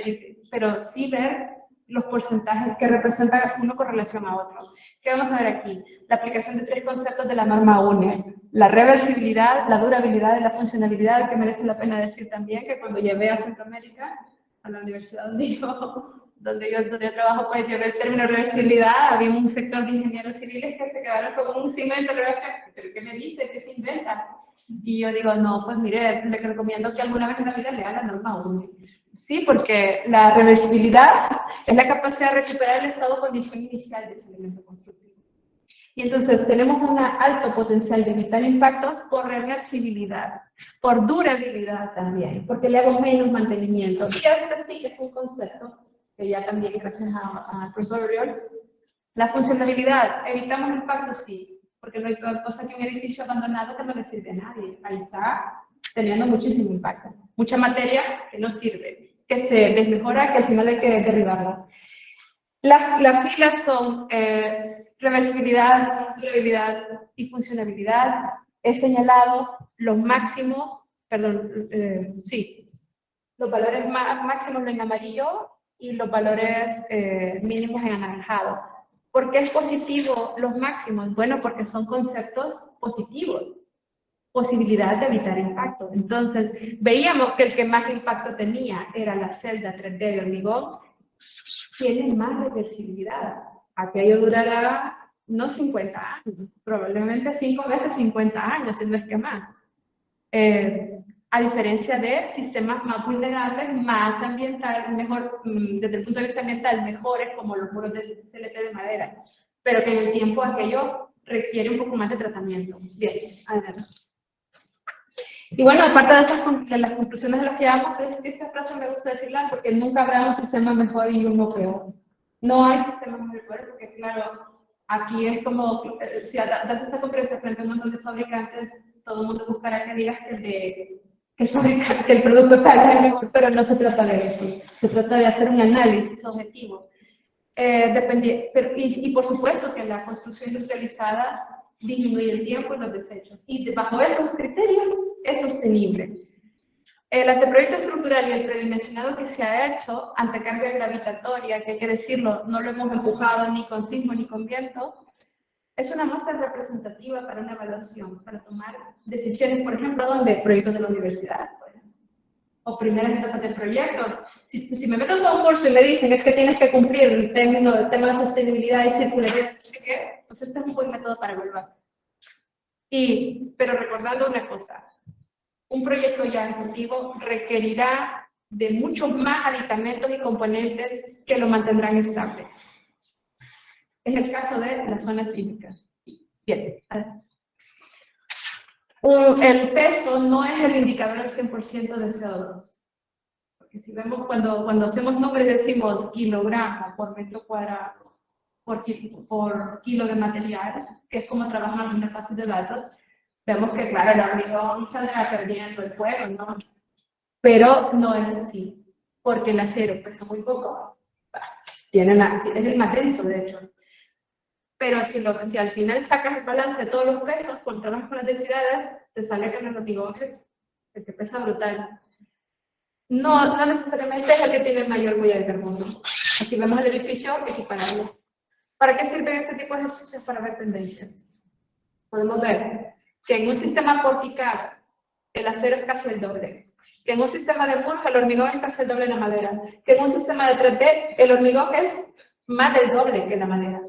pero sí ver los porcentajes que representan uno con relación a otro. ¿Qué vamos a ver aquí? La aplicación de 3 conceptos de la norma UNE. La reversibilidad, la durabilidad y la funcionalidad, que merece la pena decir también que cuando llevé a Centroamérica, a la universidad donde yo trabajo, pues llevé el término reversibilidad, había un sector de ingenieros civiles que se quedaron como un signo de interrogación. ¿Pero qué me dice? ¿Qué se inventa? Y yo digo, no, pues mire, le recomiendo que alguna vez en la vida lea la norma UNE. Sí, porque la reversibilidad es la capacidad de recuperar el estado o condición inicial de ese elemento constructivo. Y entonces tenemos un alto potencial de evitar impactos por reversibilidad, por durabilidad también, porque le hago menos mantenimiento. Y este sí es un concepto que ya también, gracias al profesor Oriol, la funcionalidad, evitamos impactos, sí, porque no hay peor cosa que un edificio abandonado que no le sirve a nadie. Ahí está teniendo muchísimo impacto. Mucha materia que no sirve, que se desmejora, que al final hay que derribarla. Las filas son reversibilidad, durabilidad y funcionalidad. He señalado los máximos, los valores máximos en amarillo y los valores mínimos en anaranjado. ¿Por qué es positivo los máximos? Bueno, porque son conceptos positivos. Posibilidad de evitar impacto. Entonces, veíamos que el que más impacto tenía era la celda 3D de hormigón, tiene más reversibilidad. Aquello durará no 50 años, probablemente 5 veces 50 años, si no es que más. A diferencia de sistemas más vulnerables, más ambiental, mejor, desde el punto de vista ambiental, mejores como los muros de CLT de madera, pero que en el tiempo aquello requiere un poco más de tratamiento. Bien, adelante. Y bueno, aparte de las conclusiones de lo que llegamos, esta frase me gusta decirla porque nunca habrá un sistema mejor y uno peor. No hay sistemas mejores porque, claro, aquí es como, si das esta conferencia frente a un montón de fabricantes, todo el mundo buscará que digas que el producto tal es mejor, pero no se trata de eso. Se trata de hacer un análisis objetivo. Y por supuesto que la construcción industrializada disminuye el tiempo y los desechos. Y bajo esos criterios es sostenible. El anteproyecto estructural y el predimensionado que se ha hecho ante carga gravitatoria, que hay que decirlo, no lo hemos empujado ni con sismo ni con viento, es una muestra representativa para una evaluación, para tomar decisiones, por ejemplo, donde proyectos de la universidad, o primeras etapas del proyecto. Si me meto en un concurso y me dicen es que tienes que cumplir el tema de sostenibilidad y circularidad, no sé qué, pues este es un buen método para evaluar. Pero recordando una cosa, un proyecto ya ejecutivo requerirá de muchos más aditamentos y componentes que lo mantendrán estable. Es el caso de las zonas sísmicas. Bien. El peso no es el indicador al 100% de CO2. Porque si vemos cuando hacemos números decimos kilogramo por metro cuadrado por kilo de material, que es como trabajamos en las bases de datos, vemos que, claro, el hormigón saldrá perdiendo el fuego, ¿no? Pero no es así, porque el acero pesa muy poco, es el más denso, de hecho. Pero si al final sacas el balance de todos los pesos, controlas con las densidades, te sale que el hormigón es el que pesa brutal. No necesariamente es el que tiene mayor huella de carbono. Aquí vemos el edificio equiparable. ¿Para qué sirven este tipo de ejercicios? Para ver tendencias. Podemos ver que en un sistema porticado el acero es casi el doble, que en un sistema de muros el hormigón es casi el doble de la madera, que en un sistema de 3D el hormigón es más del doble que la madera.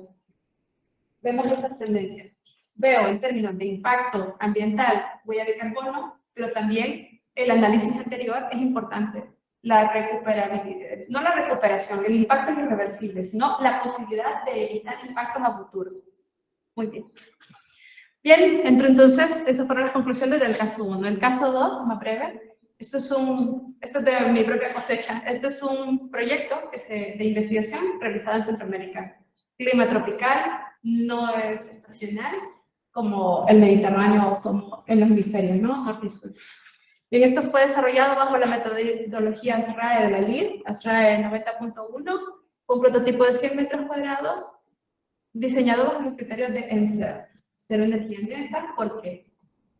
Vemos estas tendencias. Veo en términos de impacto ambiental, huella de carbono, pero también el análisis anterior es importante. La recuperabilidad, no la recuperación, el impacto es irreversible, sino la posibilidad de evitar impactos a futuro. Muy bien. Bien, entonces, esas fueron las conclusiones del caso 1. El caso 2, más breve, esto es de mi propia cosecha. Esto es un proyecto de investigación realizado en Centroamérica. Clima tropical, no es estacional, como el Mediterráneo o como en los hemisferios, ¿no? Norte y sur. Bien, esto fue desarrollado bajo la metodología ASRAE de la LID, ASRAE 90.1, un prototipo de 100 metros cuadrados, diseñado bajo los criterios de ENSER. Cero energía neta, porque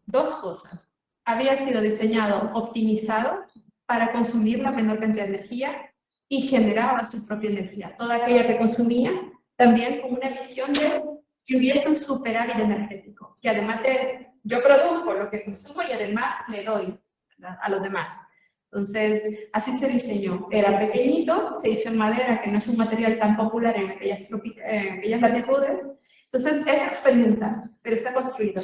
dos cosas. Había sido diseñado, optimizado para consumir la menor cantidad de energía y generaba su propia energía. Toda aquella que consumía, también con una visión de que hubiese un superávit energético, que además de yo produzco lo que consumo y además le doy, ¿verdad?, a los demás. Entonces, así se diseñó. Era pequeñito, se hizo en madera, que no es un material tan popular en aquellas latitudes. Entonces, es experimental, pero está construido.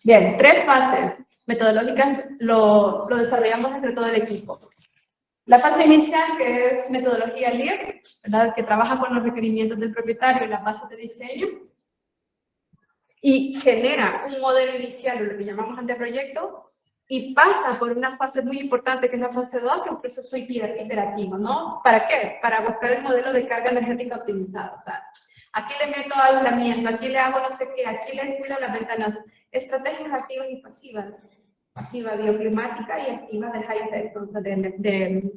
Bien, 3 fases metodológicas lo desarrollamos entre todo el equipo. La fase inicial, que es metodología LEAD, ¿verdad?, que trabaja con los requerimientos del propietario y las bases de diseño, y genera un modelo inicial, lo que llamamos anteproyecto, y pasa por una fase muy importante, que es la fase 2, que es un proceso iterativo, ¿no? ¿Para qué? Para buscar el modelo de carga energética optimizado. O sea, aquí le meto aislamiento, aquí le hago no sé qué, aquí le cuido las ventanas. Estrategias activas y pasivas. Pasiva bioclimática y activa de high-tech, entonces de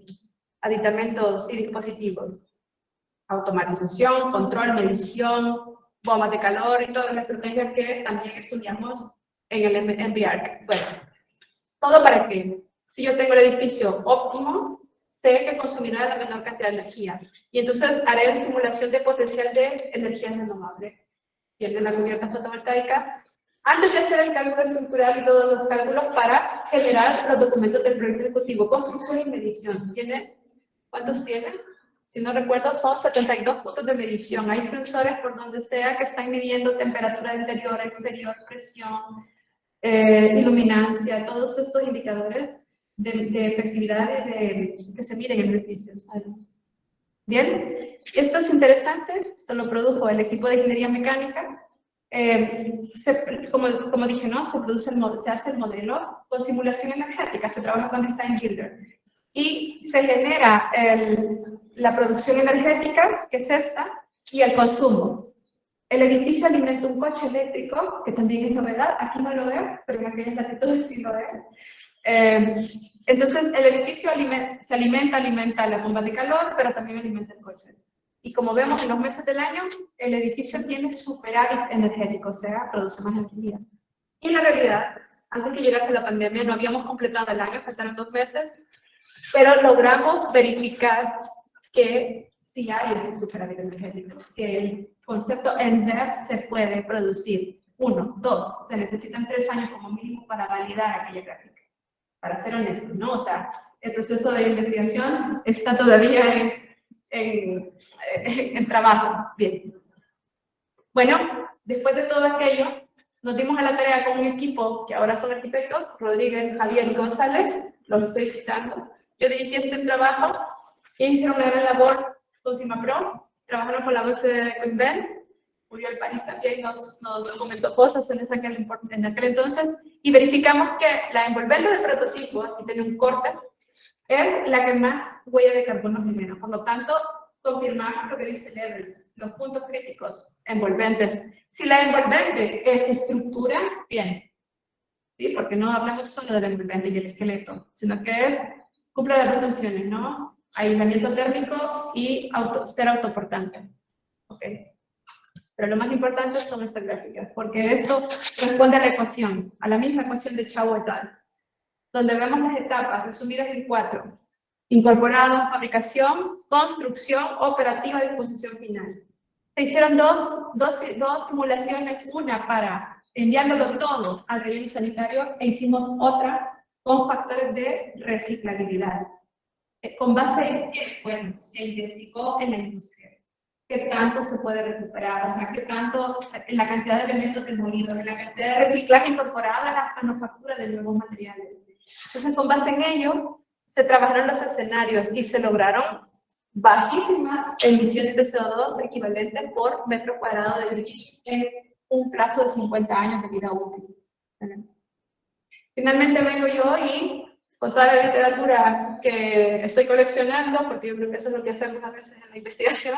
aditamentos y dispositivos. Automatización, control, medición, bombas de calor y todas las estrategias que también estudiamos en el MBR. Bueno, ¿todo para qué? Si yo tengo el edificio óptimo, sé que consumirá la menor cantidad de energía. Y entonces haré la simulación de potencial de energías renovables. Y el de la cubierta fotovoltaica, antes de hacer el cálculo estructural y todos los cálculos para generar los documentos del proyecto ejecutivo, construcción y medición. ¿Cuántos tiene? Si no recuerdo, son 72 puntos de medición. Hay sensores por donde sea que están midiendo temperatura interior, exterior, presión, iluminancia, todos estos indicadores de efectividad que se miden en edificios. Bien, esto es interesante, esto lo produjo el equipo de ingeniería mecánica. Como dije, ¿no?, se hace el modelo con simulación energética, se trabaja con Design Builder. Y se genera la producción energética, que es esta, y el consumo. El edificio alimenta un coche eléctrico, que también es novedad, aquí no lo es, pero en aquellas latitudes sí lo es. Entonces, el edificio alimenta la bomba de calor, pero también alimenta el coche. Y como vemos en los meses del año, el edificio tiene superávit energético, o sea, produce más energía. Y en la realidad, antes que llegase la pandemia, no habíamos completado el año, faltaron 2 meses, pero logramos verificar que sí hay ese superávit energético, que el concepto NZEP se puede producir. 1, 2, se necesitan 3 años como mínimo para validar aquella gráfica. Para ser honesto, ¿no? O sea, el proceso de investigación está todavía en trabajo. Bien. Bueno, después de todo aquello, nos dimos a la tarea con un equipo que ahora son arquitectos, Rodríguez, Javier y González, los estoy citando. Yo dirigí este trabajo y hicieron una gran labor con CIMAPRO, trabajaron con la base de Coinbel. Uriel París también nos comentó cosas en aquel entonces, y verificamos que la envolvente del prototipo, aquí tiene un corte, es la que más huella de carbono genera. Por lo tanto, confirmamos lo que dice Levels, los puntos críticos, envolventes. Si la envolvente es estructura, bien, ¿sí? Porque no hablamos solo de la envolvente y el esqueleto, sino que cumple las 2 funciones, ¿no? Aislamiento térmico y ser autoportante. ¿Okay? Pero lo más importante son estas gráficas, porque esto responde a la ecuación, a la misma ecuación de Chao et al, donde vemos las etapas resumidas en 4. Incorporado, fabricación, construcción, operativa, disposición final. Se hicieron dos simulaciones, una para enviándolo todo al relleno sanitario e hicimos otra con factores de reciclabilidad. Con base en qué? Bueno, se investigó en la industria. ¿Qué tanto se puede recuperar? O sea, ¿qué tanto en la cantidad de elementos demolidos, en la cantidad de reciclaje incorporado a la manufactura de nuevos materiales? Entonces, con base en ello, se trabajaron los escenarios y se lograron bajísimas emisiones de CO2 equivalentes por metro cuadrado de edificio en un plazo de 50 años de vida útil. Finalmente vengo yo y, con toda la literatura que estoy coleccionando, porque yo creo que eso es lo que hacemos a veces en la investigación,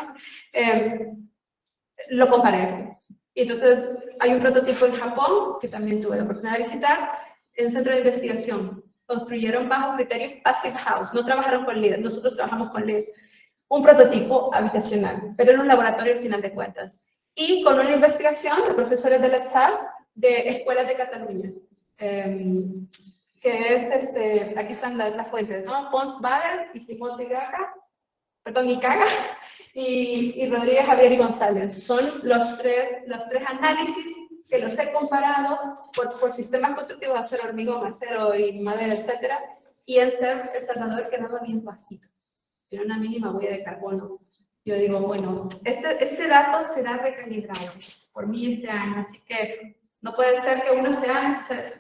lo comparé. Y entonces, hay un prototipo en Japón, que también tuve la oportunidad de visitar, en un centro de investigación. Construyeron bajo criterios Passive House, no trabajaron con LED, nosotros trabajamos con LED. Un prototipo habitacional, pero en un laboratorio al final de cuentas. Y con una investigación de profesores de la ETSAL de escuelas de Cataluña. Que es, aquí están las fuentes, ¿no? Pons Bader y Timothy Gaca, Icaga, y Rodríguez, Javier y González. Son los tres análisis que los he comparado por sistemas constructivos, acero, hormigón, acero y madera, etcétera, y El Salvador quedaba bien bajito, tiene una mínima huella de carbono. Yo digo, bueno, este dato será recalibrado por mí este año, así que no puede ser que uno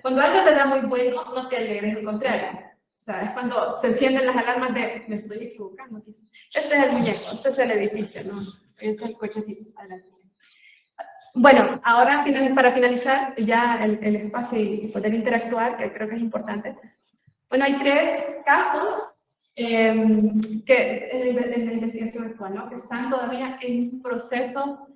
cuando algo te da muy bueno, no te alegres, al contrario. O sea, es cuando se encienden las alarmas de, me estoy equivocando. Este es el muñeco, este es el edificio, ¿no? Este es el cochecito, adelante. Bueno, ahora para finalizar ya el espacio y poder interactuar, que creo que es importante. Bueno, hay 3 casos que en la investigación actual, ¿no? Que están todavía en proceso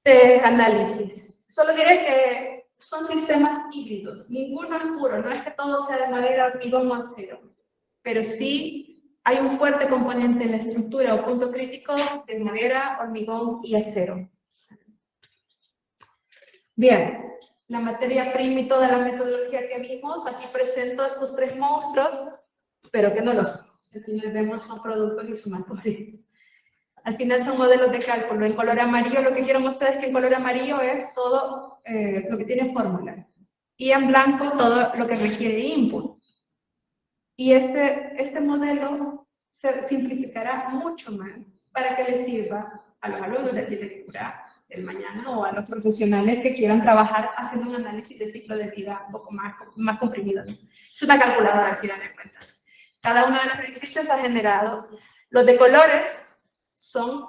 de análisis. Solo diré que son sistemas híbridos, ninguno es puro, no es que todo sea de madera, hormigón o acero, pero sí hay un fuerte componente en la estructura o punto crítico de madera, hormigón y acero. Bien, la materia prima y toda la metodología que vimos, aquí presento estos 3 monstruos, pero que no los son. Al final vemos son productos y sumatorios. Al final son modelos de cálculo. En color amarillo lo que quiero mostrar es que en color amarillo es todo lo que tiene fórmula. Y en blanco todo lo que requiere input. Y este modelo se simplificará mucho más para que le sirva a los alumnos de arquitectura del mañana o a los profesionales que quieran trabajar haciendo un análisis de ciclo de vida un poco más comprimido. Es una calculadora al final de cuentas. Cada uno de los edificios ha generado. Los de colores son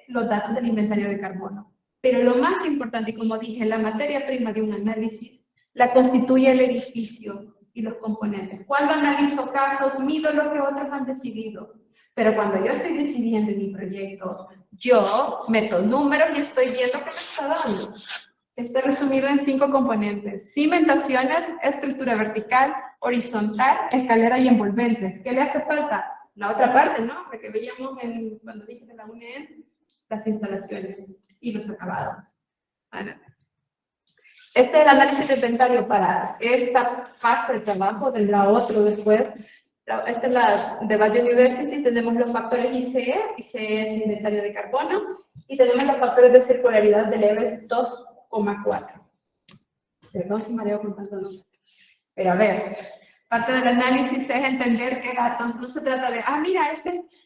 los datos del inventario de carbono. Pero lo más importante, y como dije, la materia prima de un análisis la constituye el edificio y los componentes. Cuando analizo casos, mido lo que otros han decidido. Pero cuando yo estoy decidiendo en mi proyecto, yo meto números y estoy viendo qué me está dando. Está resumido en 5 componentes: cimentaciones, estructura vertical, horizontal, escalera y envolventes. ¿Qué le hace falta? La otra parte, ¿no? La que veíamos cuando dije de la UNED, las instalaciones y los acabados. Bueno, este es el análisis de inventario para esta fase de trabajo, tendrá otro después. Esta es la de Valle University, tenemos los factores ICE es inventario de carbono, y tenemos los factores de circularidad de Leves 2,4. Perdón si mareo con tanto número. Pero a ver, parte del análisis es entender que datos no se trata de, mira,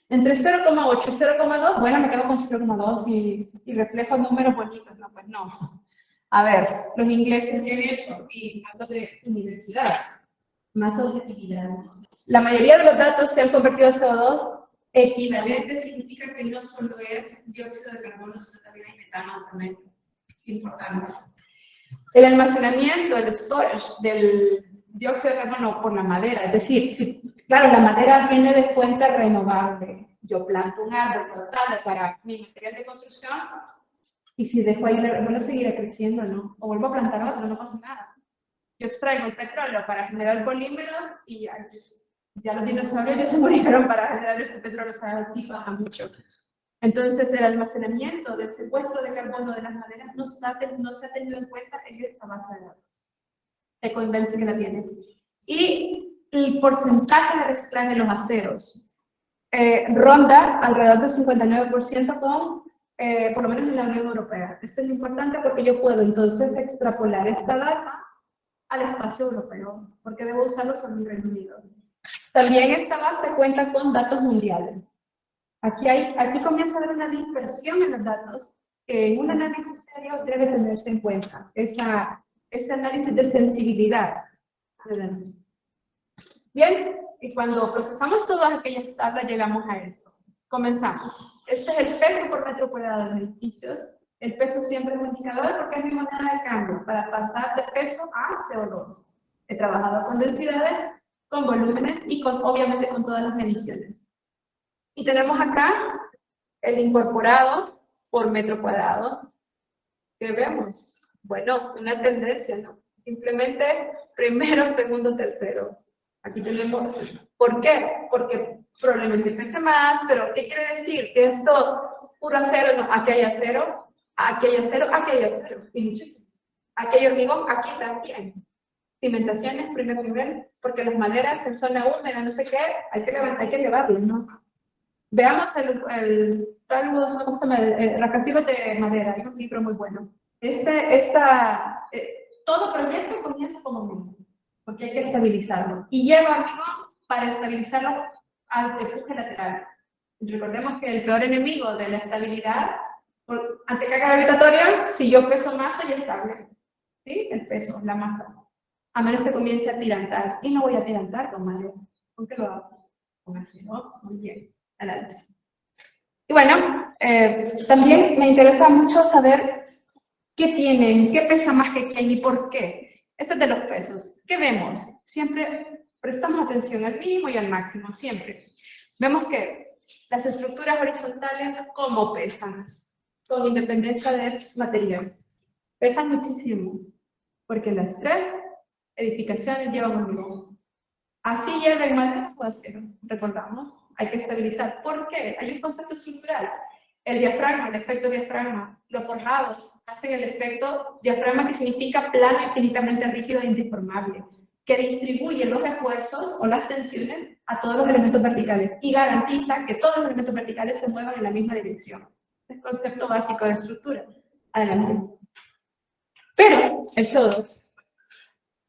entre 0,8 y 0,2, bueno, me quedo con 0,2 y reflejo números bonitos. No, pues no. A ver, los ingleses que han hecho, y hablo de universidad, más objetividad. La mayoría de los datos se han convertido a CO2 equivalente, significa que no solo es dióxido de carbono, sino también hay metano también. Importante. El almacenamiento, el storage del dióxido de carbono por la madera, es decir, claro, la madera viene de fuente renovable. Yo planto un árbol total para mi material de construcción, y si dejo ahí, bueno, seguirá creciendo, ¿no? O vuelvo a plantar otro, no pasa nada. Yo extraigo el petróleo para generar polímeros y ya los dinosaurios ya se murieron para generar ese petróleo, o sea, así baja mucho. Entonces, el almacenamiento del secuestro de carbono de las maderas no se ha tenido en cuenta en esta base de datos. Ecoinvense que la tiene. Y el porcentaje de reciclaje en los aceros ronda alrededor del 59% por lo menos en la Unión Europea. Esto es importante porque yo puedo entonces extrapolar esta data al espacio europeo, porque debo usarlo solo en Reino Unido. También esta base cuenta con datos mundiales. Aquí comienza a haber una dispersión en los datos que en un análisis serio debe tenerse en cuenta. Este análisis de sensibilidad. Bien, y cuando procesamos todas aquellas tablas llegamos a eso. Comenzamos. Este es el peso por metro cuadrado de los edificios. El peso siempre es un indicador porque es mi moneda de cambio para pasar de peso a CO2. He trabajado con densidades, con volúmenes y obviamente con todas las mediciones. Y tenemos acá el incorporado por metro cuadrado. ¿Qué vemos? Bueno, una tendencia, ¿no? Simplemente primero, segundo, tercero. Aquí tenemos, ¿por qué? Porque probablemente pese más, pero ¿qué quiere decir? Que esto puro acero, no, aquí hay acero, aquí hay acero, aquí hay acero, y muchísimo. Aquí hay hormigón, aquí también. Cimentaciones, primer nivel, porque las maderas en zona húmeda, no sé qué, hay que levantar, hay que elevarlas, ¿no? Veamos el ¿cómo se llama? Rascacielos de madera, hay un libro muy bueno. Todo proyecto comienza como mínimo, porque hay que estabilizarlo. Y lleva, amigo, para estabilizarlo al empuje lateral. Recordemos que el peor enemigo de la estabilidad, ante carga gravitatoria, si yo peso más, soy estable. ¿Sí? El peso, la masa. A menos que comience a tirantar. Y no voy a tirantar con Mario. ¿Con qué lo hago? Con ácido. Muy bien. Adelante. Y bueno, también me interesa mucho saber qué tienen, qué pesa más que quién y por qué. Este es de los pesos. ¿Qué vemos? Siempre prestamos atención al mínimo y al máximo, siempre. Vemos que las estructuras horizontales, ¿cómo pesan? Con independencia del material. Pesan muchísimo, porque las tres edificaciones llevan un hormigón. Así lleven madera o acero, recordamos, hay que estabilizar. ¿Por qué? Hay un concepto estructural. El diafragma, el efecto diafragma, los forjados hacen el efecto diafragma, que significa plano infinitamente rígido e indeformable, que distribuye los esfuerzos o las tensiones a todos los elementos verticales y garantiza que todos los elementos verticales se muevan en la misma dirección. Es el concepto básico de estructura. Adelante. Pero el CO2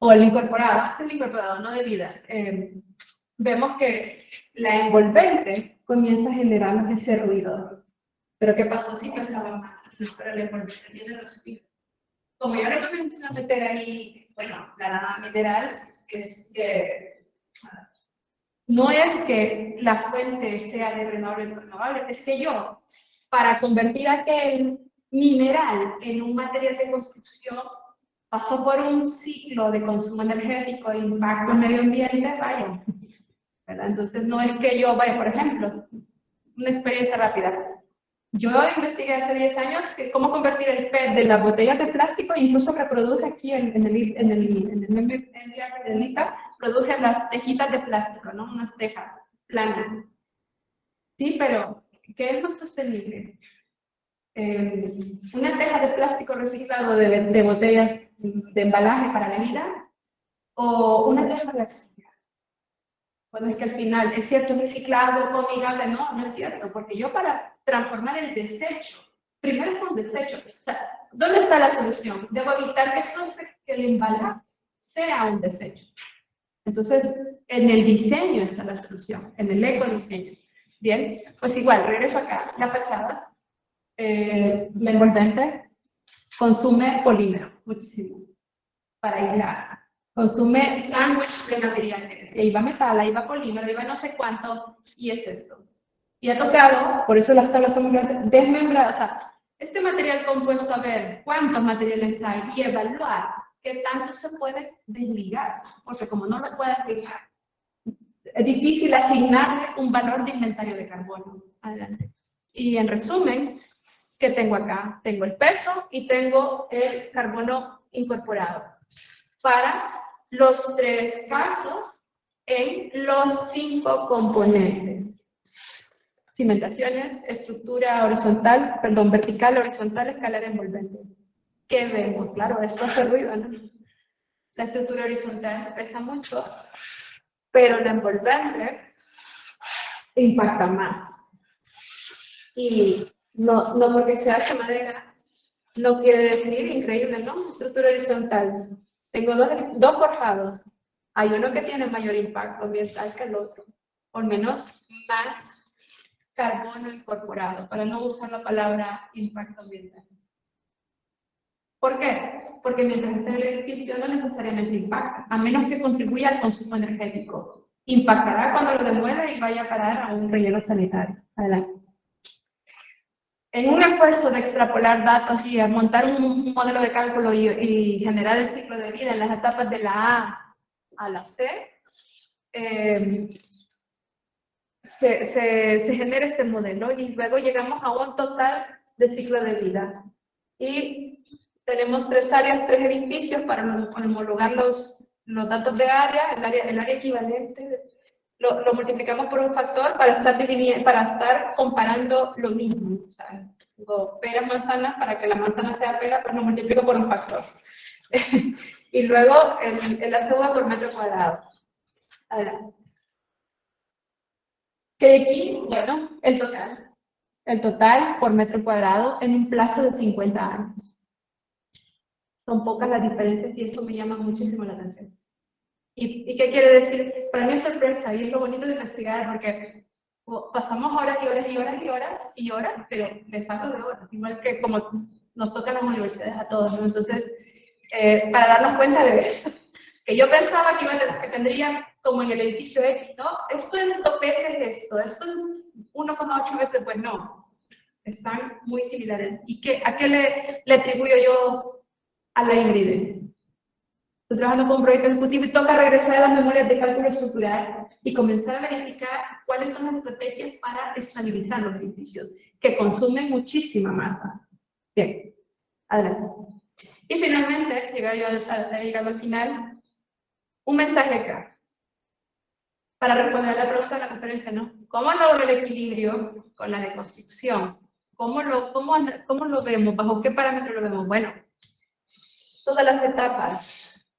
o el incorporado, no de vida, vemos que la envolvente comienza a generar ese ruido. Pero ¿qué pasó si pesaba más? No, pero la envolvente tiene los ruidos. Como yo le comencé a meter ahí, bueno, la nada mineral, no es que la fuente sea de renovable, es que yo, para convertir aquel mineral en un material de construcción, pasó por un ciclo de consumo energético e impacto en el medio ambiente, vaya. ¿Verdad? Entonces, no es que yo vaya, por ejemplo, una experiencia rápida. Yo investigué hace 10 años cómo convertir el PET de las botellas de plástico, e incluso reproduje aquí en el ITA, produje las tejitas de plástico, ¿no? Unas tejas planas. Sí, pero ¿qué es más sostenible? ¿Una teja de plástico reciclado de botellas de embalaje para la vida o una teja plástica? Bueno, es que al final, es cierto, es reciclado, comigable, no es cierto, porque yo para transformar el desecho, primero es un desecho, o sea, ¿dónde está la solución? Debo evitar que el embalaje sea un desecho. Entonces, en el diseño está la solución, en el ecodiseño. Bien, pues igual, regreso acá, las fachadas, la envolvente consume polímero, muchísimo, para aislar. Consume sándwich de materiales. Y ahí va metal, ahí va polímero, ahí va no sé cuánto, y es esto. Y ha tocado, por eso las tablas son desmembradas, o sea, este material compuesto, a ver cuántos materiales hay y evaluar qué tanto se puede desligar, porque como no lo puedes ligar, es difícil asignarle un valor de inventario de carbono. Adelante. Y en resumen, ¿qué tengo acá? Tengo el peso y tengo el carbono incorporado. Para los tres casos en los 5 componentes. Cimentaciones, estructura horizontal, perdón, vertical, horizontal, escalar, envolvente. ¿Qué vemos? Claro, esto hace ruido, ¿no? La estructura horizontal pesa mucho, pero la envolvente impacta más. Y no porque sea de madera, no quiere decir, increíble, ¿no? Estructura horizontal. Tengo dos forjados. Hay uno que tiene mayor impacto ambiental que el otro, por menos más carbono incorporado, para no usar la palabra impacto ambiental. ¿Por qué? Porque mientras esté en el edificio no necesariamente impacta, a menos que contribuya al consumo energético. Impactará cuando lo demuela y vaya a parar a un relleno sanitario. Adelante. En un esfuerzo de extrapolar datos y montar un modelo de cálculo y generar el ciclo de vida en las etapas de la A a la C, se genera este modelo y luego llegamos a un total de ciclo de vida. Y tenemos 3 áreas, 3 edificios para homologar los datos de área, el área equivalente. Lo multiplicamos por un factor para estar comparando lo mismo. O sea, digo, peras, manzanas, para que la manzana sea pera, pues lo multiplico por un factor. Y luego el ACU por metro cuadrado. Adelante. ¿Qué hay aquí? Bueno, el total por metro cuadrado en un plazo de 50 años. Son pocas las diferencias y eso me llama muchísimo la atención. ¿Y qué quiere decir? Para mí es sorpresa y es lo bonito de investigar porque pasamos horas y horas y horas y horas y horas, pero les hablo de horas, igual que como nos tocan las universidades a todos, ¿no? Entonces, para darnos cuenta de eso, que yo pensaba que tendría como en el edificio X, ¿no? Esto es 2 veces esto es 1,8 veces, pues no, están muy similares. ¿Y a qué le atribuyo yo a la hibridez? Estoy trabajando con un proyecto ejecutivo y toca regresar a las memorias de cálculo estructural y comenzar a verificar cuáles son las estrategias para estabilizar los edificios, que consumen muchísima masa. Bien, adelante. Y finalmente, llegado al final, un mensaje acá. Para responder a la pregunta de la conferencia, ¿no? ¿Cómo logro el equilibrio con la deconstrucción? ¿Cómo lo vemos? ¿Bajo qué parámetros lo vemos? Bueno, todas las etapas,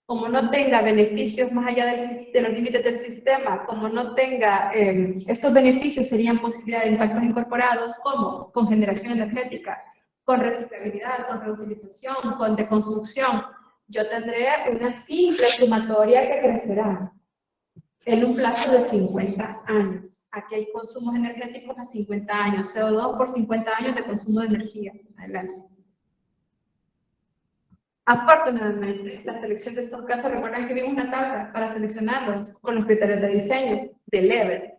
como no tenga beneficios más allá de los límites del sistema, como no tenga, estos beneficios serían posibilidad de impactos incorporados, como con generación energética, con reciclabilidad, con reutilización, con deconstrucción. Yo tendré una simple sumatoria que crecerá en un plazo de 50 años. Aquí hay consumos energéticos a 50 años, CO2 por 50 años de consumo de energía. Adelante. Afortunadamente, la selección de estos casos, recuerdan que vimos una tabla para seleccionarlos con los criterios de diseño, de levels,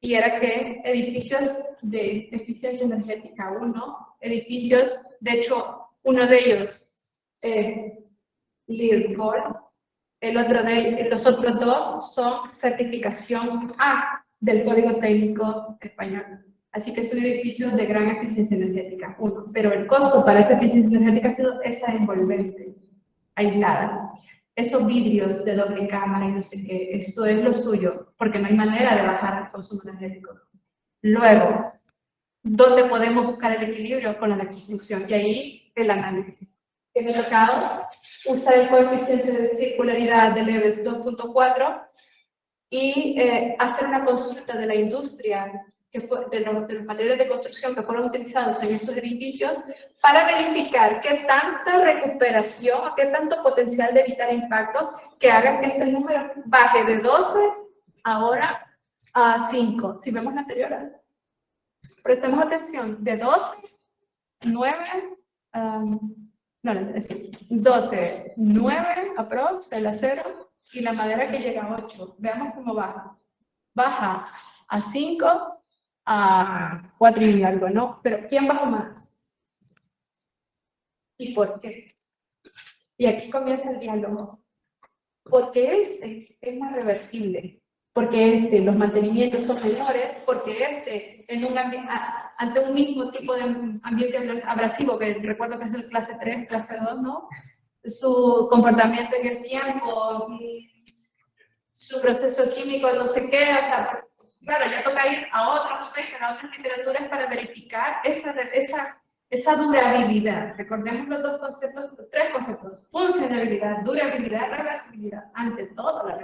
y era que edificios de eficiencia energética 1, edificios, de hecho, uno de ellos es LEED Gold, los otros 2 son certificación A del Código Técnico Español. Así que son edificios de gran eficiencia energética, 1. Pero el costo para esa eficiencia energética ha sido esa envolvente, aislada. Esos vidrios de doble cámara y no sé qué, esto es lo suyo, porque no hay manera de bajar el consumo energético. Luego, ¿dónde podemos buscar el equilibrio con la deconstrucción? Y ahí el análisis. Que me ha tocado usar el coeficiente de circularidad de Levels 2.4 y hacer una consulta de la industria, de los materiales de construcción que fueron utilizados en estos edificios, para verificar qué tanta recuperación o qué tanto potencial de evitar impactos que hagan que este número baje de 12 ahora a 5. Si vemos la anterior, prestemos atención, de 12, 9, no, es decir, 12, 9 aprox, de la 0, y la madera que llega a 8. Veamos cómo baja. Baja a 5, a 4 y algo, ¿no? Pero ¿quién bajó más? ¿Y por qué? Y aquí comienza el diálogo. Porque este es más reversible. Porque los mantenimientos son menores, porque en un ante un mismo tipo de ambiente abrasivo, que recuerdo que es el clase 3, clase 2, ¿no? Su comportamiento en el tiempo, su proceso químico, no sé qué, o sea, claro, ya toca ir a otros papers, a otras literaturas para verificar esa durabilidad. Recordemos los 2 conceptos, 3 conceptos: funcionalidad, durabilidad, reversibilidad. Ante todo la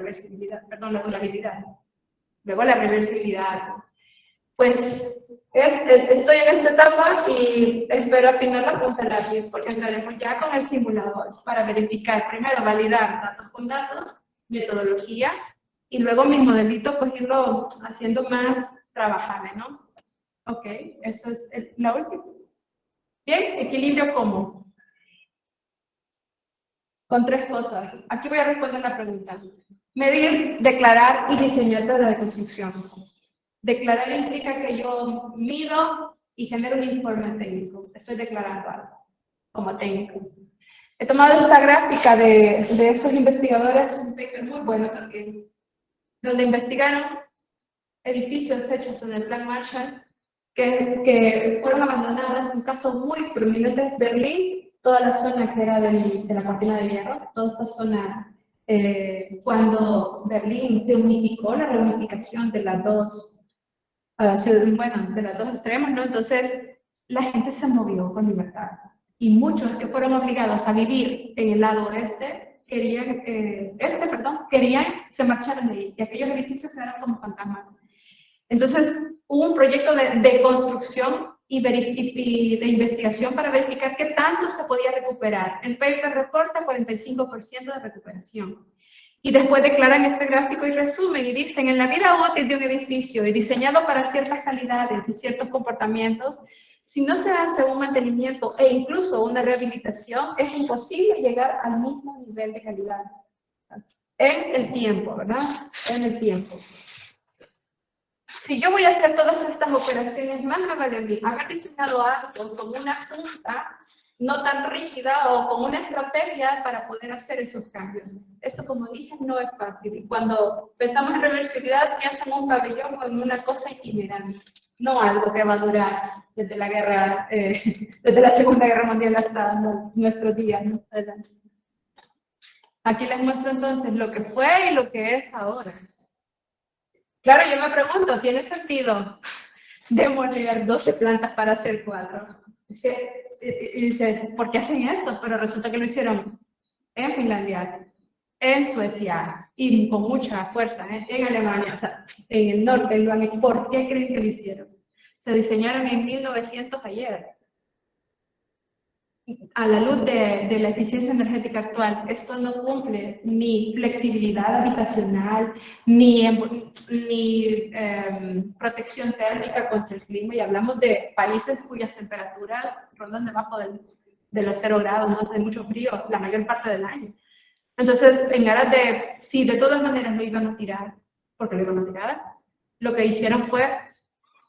durabilidad. Luego la reversibilidad. Pues estoy en esta etapa y espero afinarla con lápiz, porque entraremos ya con el simulador para verificar, primero validar datos con datos, metodología, y luego mi modelito pues irlo haciendo más trabajable, ¿no? Ok, eso es la última. Bien, equilibrio ¿cómo? Con 3 cosas. Aquí voy a responder la pregunta. Medir, declarar y diseñar para la deconstrucción. Declarar implica que yo mido y genero un informe técnico. Estoy declarando algo como técnico. He tomado esta gráfica de estos investigadores, un paper muy bueno también, donde investigaron edificios hechos en el Plan Marshall que fueron abandonadas, un caso muy prominente, Berlín, toda la zona que era de la cortina de hierro, toda esta zona, cuando Berlín se unificó, la reunificación de las dos, de los 2 extremos, ¿no? Entonces, la gente se movió con libertad. Y muchos que fueron obligados a vivir en el lado oeste, querían, se marcharon de ahí, y aquellos edificios quedaron como fantasmas. Entonces, hubo un proyecto de construcción y de investigación para verificar qué tanto se podía recuperar. El paper reporta 45% de recuperación. Y después declaran este gráfico y resumen y dicen, en la vida útil de un edificio y diseñado para ciertas calidades y ciertos comportamientos, si no se hace un mantenimiento e incluso una rehabilitación, es imposible llegar al mismo nivel de calidad. En el tiempo, ¿verdad? En el tiempo. Si yo voy a hacer todas estas operaciones, más me vale a mí haber diseñado algo con una punta no tan rígida o con una estrategia para poder hacer esos cambios. Esto, como dije, no es fácil. Y cuando pensamos en reversibilidad, pienso en un pabellón o en una cosa itinerante, no algo que va a durar desde la guerra, desde la Segunda Guerra Mundial hasta nuestros días, ¿no? Aquí les muestro entonces lo que fue y lo que es ahora. Claro, yo me pregunto, ¿tiene sentido demoler 12 plantas para hacer 4? Y dices, ¿por qué hacen esto? Pero resulta que lo hicieron en Finlandia, en Suecia y con mucha fuerza, en Alemania, o sea, en el norte lo han hecho. ¿Por qué creen que lo hicieron? Se diseñaron en 1900 ayer. A la luz de la eficiencia energética actual, esto no cumple ni flexibilidad habitacional, ni protección térmica contra el clima, y hablamos de países cuyas temperaturas rondan debajo de los 0 grados, no hace mucho frío la mayor parte del año. Entonces, en aras de, si de todas maneras lo iban a tirar, porque lo iban a tirar, lo que hicieron fue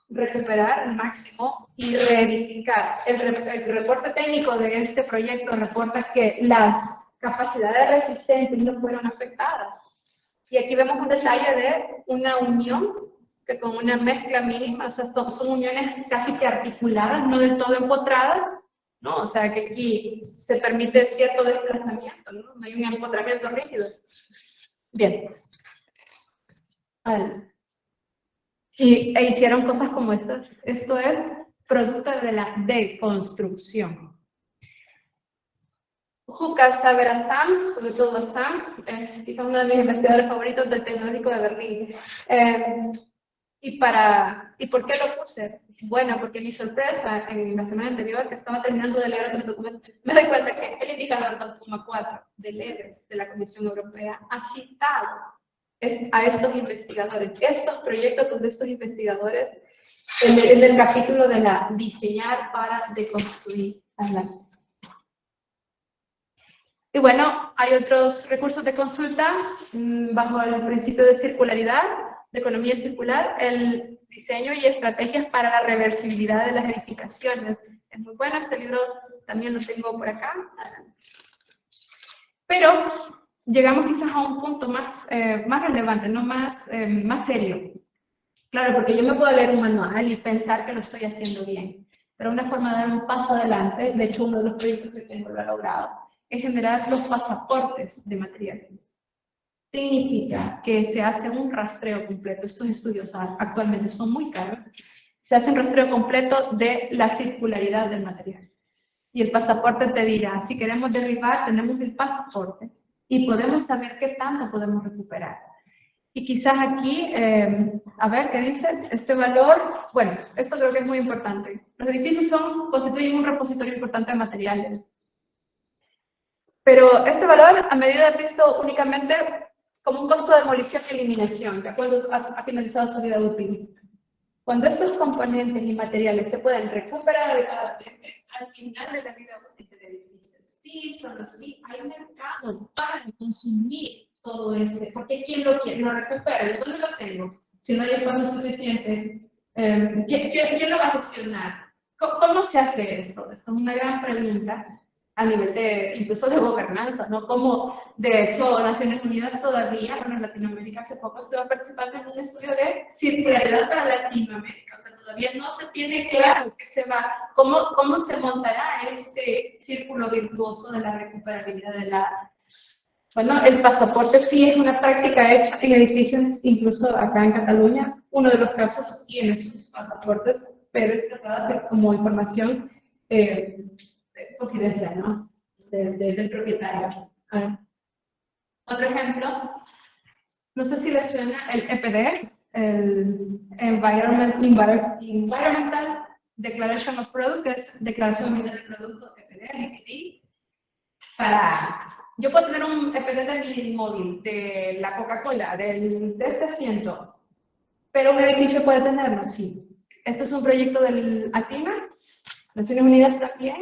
recuperar al máximo y reedificar. El reporte técnico de este proyecto reporta que las capacidades resistentes no fueron afectadas. Y aquí vemos un detalle de una unión que con una mezcla mínima, o sea, son uniones casi que articuladas, no del todo empotradas, ¿no? O sea, que aquí se permite cierto desplazamiento, ¿no? No hay un empotramiento rígido. Bien. E hicieron cosas como estas. Esto es producto de la deconstrucción. Jukka Saver-Azam, sobre todo Azam, es quizá uno de mis investigadores favoritos del Tecnológico de Berlín. ¿Y por qué lo puse? Bueno, porque mi sorpresa en la semana anterior, que estaba terminando de leer otro documento, me doy cuenta que el indicador 2,4 del EDES de la Comisión Europea ha citado a estos investigadores, estos proyectos de estos investigadores en el capítulo de la diseñar para deconstruir. Y bueno, hay otros recursos de consulta bajo el principio de circularidad, de economía circular, el diseño y estrategias para la reversibilidad de las edificaciones. Es muy bueno, este libro también lo tengo por acá. Pero llegamos quizás a un punto más relevante, ¿no? más serio. Claro, porque yo me puedo leer un manual y pensar que lo estoy haciendo bien, pero una forma de dar un paso adelante, de hecho uno de los proyectos que tengo lo ha logrado, es generar los pasaportes de materiales. Significa que se hace un rastreo completo, estos estudios actualmente son muy caros, se hace un rastreo completo de la circularidad del material. Y el pasaporte te dirá, si queremos derribar, tenemos el pasaporte y podemos saber qué tanto podemos recuperar. Y quizás aquí, a ver, ¿qué dice? Este valor, bueno, esto creo que es muy importante. Los edificios constituyen un repositorio importante de materiales. Pero este valor, a medida de visto únicamente como un costo de demolición y eliminación, ya cuando ha finalizado su vida útil. Cuando estos componentes y materiales se pueden recuperar adecuadamente al final de la vida útil del edificio, sí, solo sí, hay mercado para consumir todo ese, porque ¿quién lo quiere? ¿Lo recupera? ¿Yo dónde lo tengo? Si no hay espacio suficiente, ¿quién lo va a gestionar? ¿Cómo se hace eso? Es una gran pregunta a nivel incluso de gobernanza, ¿no? Como, de hecho, Naciones Unidas todavía, bueno, en Latinoamérica hace poco estuvo participando en un estudio de circularidad para Latinoamérica, o sea, todavía no se tiene claro cómo se montará este círculo virtuoso de la recuperabilidad de la... Bueno, el pasaporte sí es una práctica hecha en edificios, incluso acá en Cataluña, uno de los casos tiene sus pasaportes, pero es tratada como información confidencial, ¿no? Del propietario. Otro ejemplo, no sé si les suena el EPD, el Environmental Declaration of Product, que es Declaración Ambiental del Producto, EPD, para... Yo puedo tener un EPD de mi móvil, de la Coca-Cola, de este asiento, pero un edificio puede tenerlo, sí. Esto es un proyecto del ATINA, Naciones Unidas también,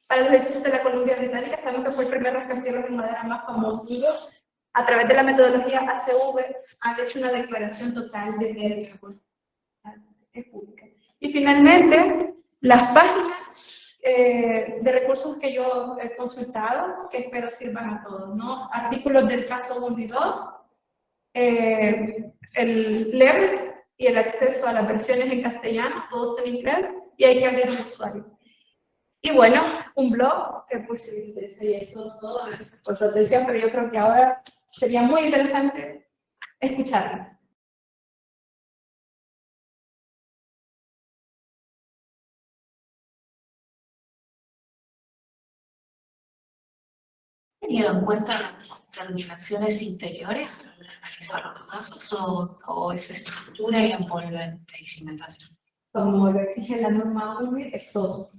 para los edificios de la Columbia Británica. Sabemos que fue el primer rascacielos de madera más famosillo. A través de la metodología ACV han hecho una declaración total de pérdida pública. Y finalmente, las páginas de recursos que yo he consultado, que espero sirvan a todos, ¿no? Artículos del caso 1 y 2, el LERS y el acceso a las versiones en castellano, todos en inglés, y hay que abrir un usuario. Y bueno, un blog, que por si les interesa, y eso es todo, por su atención, pero yo creo que ahora sería muy interesante escucharlas. ¿Tenido en cuenta las terminaciones interiores al analizar los casos o esa estructura y envolvente y cimentación? Como lo exige la norma UNE, es todo.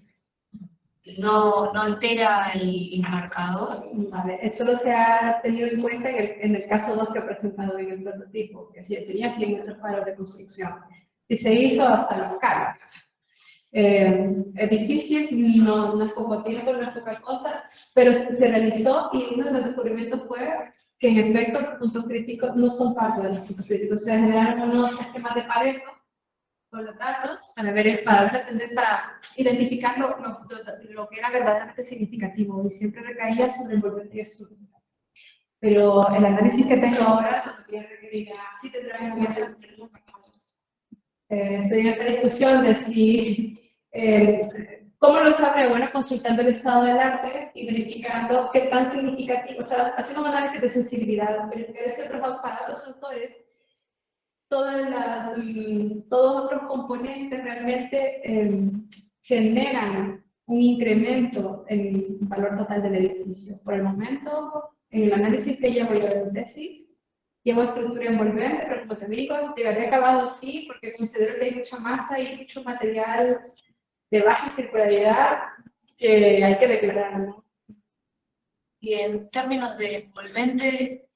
No altera el marcador. Vale, solo se ha tenido en cuenta en el caso 2 que he presentado en el prototipo, que si tenía 100 metros cuadrados de construcción. Y se hizo hasta los cargas. Es difícil, no es poco tiempo, no es poca cosa, pero se realizó y uno de los descubrimientos fue que en efecto los puntos críticos no son parte de los puntos críticos. Se generaron unos esquemas de Pareto con los datos para identificar lo que era verdaderamente significativo y siempre recaía sobre el envolvente y estructura. Pero el análisis que tengo ahora todavía requeriría, sí tendrá en cuenta los factores. Estoy en esa discusión de si, ¿cómo lo sabré? Bueno, consultando el estado del arte y verificando qué tan significativo, o sea, haciendo un análisis de sensibilidad, verificar si otros aparatos autores, todos otros componentes realmente generan un incremento en el valor total del edificio. Por el momento, en el análisis que llevo yo de tesis, llevo estructura envolvente, pero como te digo, llegaré acabado sí, porque considero que hay mucha masa y mucho material de baja circularidad que hay que declarar, ¿no? Y en términos de envolvente,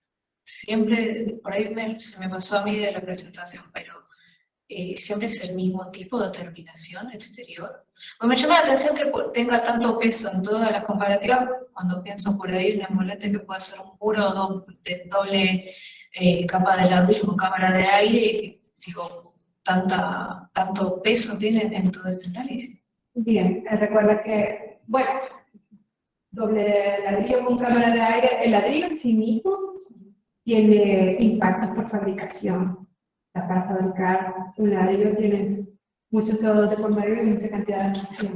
siempre, por ahí se me pasó a mí de la presentación, pero siempre es el mismo tipo de terminación exterior. Pues me llama la atención que tenga tanto peso en todas las comparativas, cuando pienso por ahí un envolvente que puede ser un muro de doble capa de ladrillo con cámara de aire, y digo, tanto peso tiene en todo este análisis. Bien, recuerda que, bueno, doble ladrillo con cámara de aire, el ladrillo en sí mismo tiene impactos por fabricación. O sea, para fabricar un ladrillo tienes mucho CO2 de por medio y mucha cantidad de energía.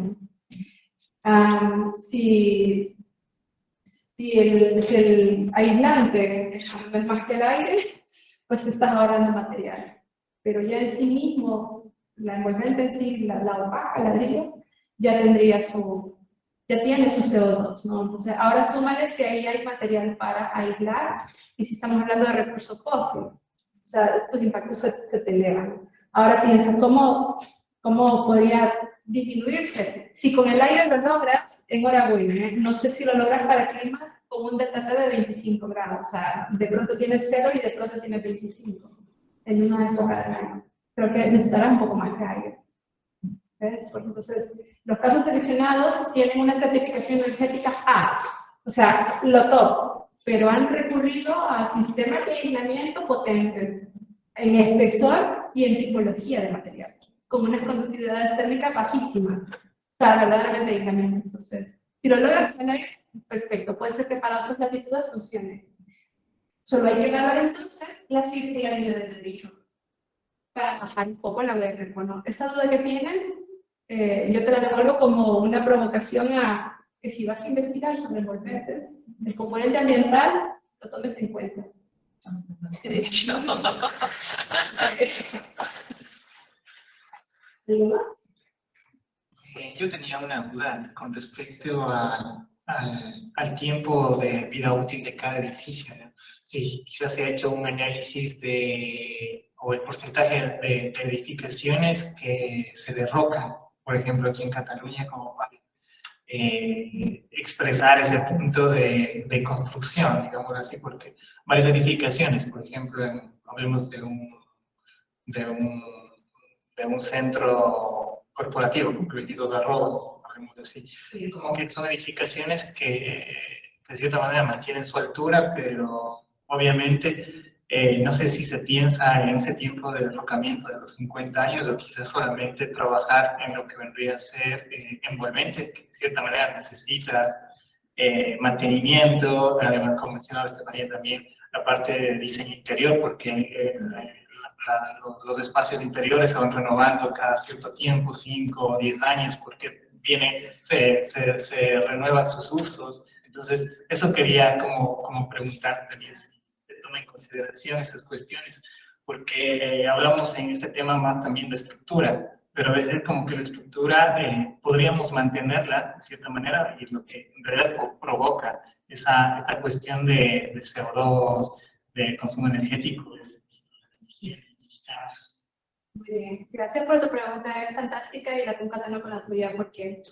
Si el aislante es más que el aire, pues estás ahorrando material. Pero ya en sí mismo, la envolvente en sí, la opaca, el ladrillo, ya tiene su CO2, ¿no? Entonces, ahora súmale si ahí hay material para aislar y si estamos hablando de recursos fósiles. O sea, estos impactos se te elevan. Ahora piensa, ¿cómo podría disminuirse? Si con el aire lo logras, enhorabuena, ¿eh? No sé si lo logras para climas con un delta T de 25 grados. O sea, de pronto tienes 0 y de pronto tienes 25 en una época del año. Creo que necesitará un poco más de aire. ¿Ves? Porque entonces, los casos seleccionados tienen una certificación energética A, o sea, lo top, pero han recurrido a sistemas de aislamiento potentes en espesor y en tipología de material, con unas conductividades térmicas bajísimas, o sea, verdaderamente aislamiento. Entonces, si lo logras tener, perfecto, puede ser que para otras latitudes funcione. Solo hay que evaluar entonces la circularidad del ladrillo para bajar un poco la huella de carbono. Esa duda que tienes, yo te la devuelvo como una provocación a que si vas a investigar sobre envolventes, el componente ambiental lo tomes en cuenta. De hecho. Yo tenía una duda con respecto al tiempo de vida útil de cada edificio, ¿no? Si quizás se ha hecho un análisis o el porcentaje de edificaciones que se derrocan, por ejemplo, aquí en Cataluña, como para expresar ese punto de construcción, digamos así, porque varias edificaciones, por ejemplo, hablemos de un, de un centro corporativo, como el 22 de Arroba, hablemos así, como que son edificaciones que de cierta manera mantienen su altura, pero obviamente no sé si se piensa en ese tiempo de derrocamiento de los 50 años o quizás solamente trabajar en lo que vendría a ser envolvente, que de cierta manera necesitas mantenimiento, además como mencionaba Estefanía también, la parte de diseño interior, porque los espacios interiores se van renovando cada cierto tiempo, 5 o 10 años, porque se renuevan sus usos. Entonces, eso quería como preguntar también si se toma en consideración esas cuestiones, porque hablamos en este tema más también de estructura, pero a veces como que la estructura podríamos mantenerla de cierta manera y lo que en realidad provoca esta cuestión de CO2, de consumo energético. Muy bien, gracias por tu pregunta, es fantástica y la concateno con la tuya porque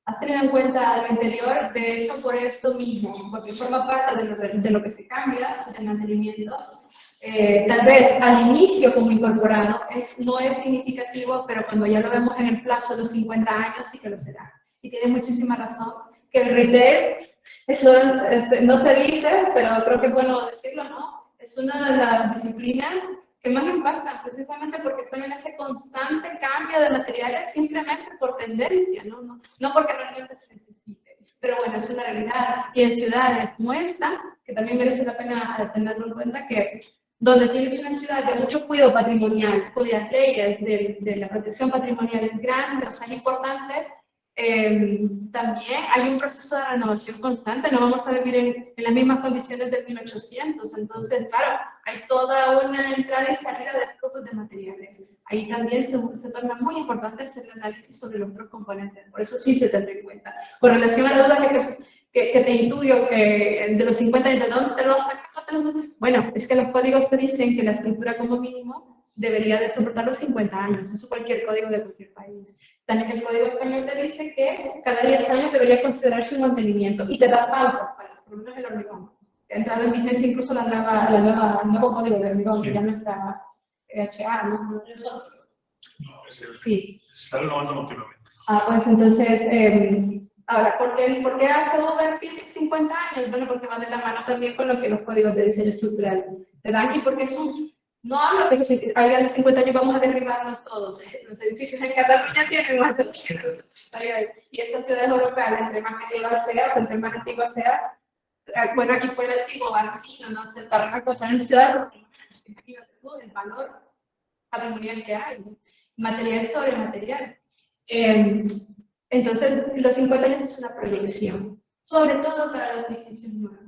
has tenido en cuenta lo anterior, de hecho por esto mismo, porque forma parte de lo que se cambia, el mantenimiento. Tal vez al inicio como incorporado no es significativo, pero cuando ya lo vemos en el plazo de los 50 años sí que lo será. Y tienes muchísima razón, que el retail, eso no se dice, pero creo que es bueno decirlo, ¿no? Es una de las disciplinas que más impactan precisamente porque están en ese constante cambio de materiales simplemente por tendencia, no porque realmente se necesite. Pero bueno, es una realidad. Y en ciudades como esta, que también merece la pena tenerlo en cuenta, que donde tienes una ciudad de mucho cuidado patrimonial, cuyas leyes de la protección patrimonial es grande, o sea, es importante, también hay un proceso de renovación constante, no vamos a vivir en las mismas condiciones del 1800, entonces, claro, hay toda una entrada y salida de flujos de materiales. Ahí también se torna muy importante hacer el análisis sobre los otros componentes, por eso sí se tendrá en cuenta. Con relación a la duda que te intuyo, que de los 50 años, ¿de dónde te lo has sacado? Bueno, es que los códigos te dicen que la estructura como mínimo debería de soportar los 50 años, eso cualquier código de cualquier país. También el Código Español te dice que cada 10 años debería considerarse un mantenimiento y te da pautas para eso, por lo menos el hormigón. Ha entrado en vigencia incluso el nuevo código de hormigón, que ya no está EHA, ¿no? Sí. Está renovando continuamente. Pues entonces, ahora, ¿por qué hace Uber 50 años? Bueno, porque va de la mano también con lo que los códigos de diseño estructural te dan y porque es no hablo que a los 50 años vamos a derribarnos todos. Los edificios en Cataluña tienen más de 200. Y estas ciudades europeas, entre más medieval sea, o sea, entre más antigua sea, bueno, aquí fue el antiguo Barcino, no sé, para una cosa en ciudad, el valor patrimonial que hay, material sobre material. Entonces, los 50 años es una proyección, sobre todo para los edificios nuevos.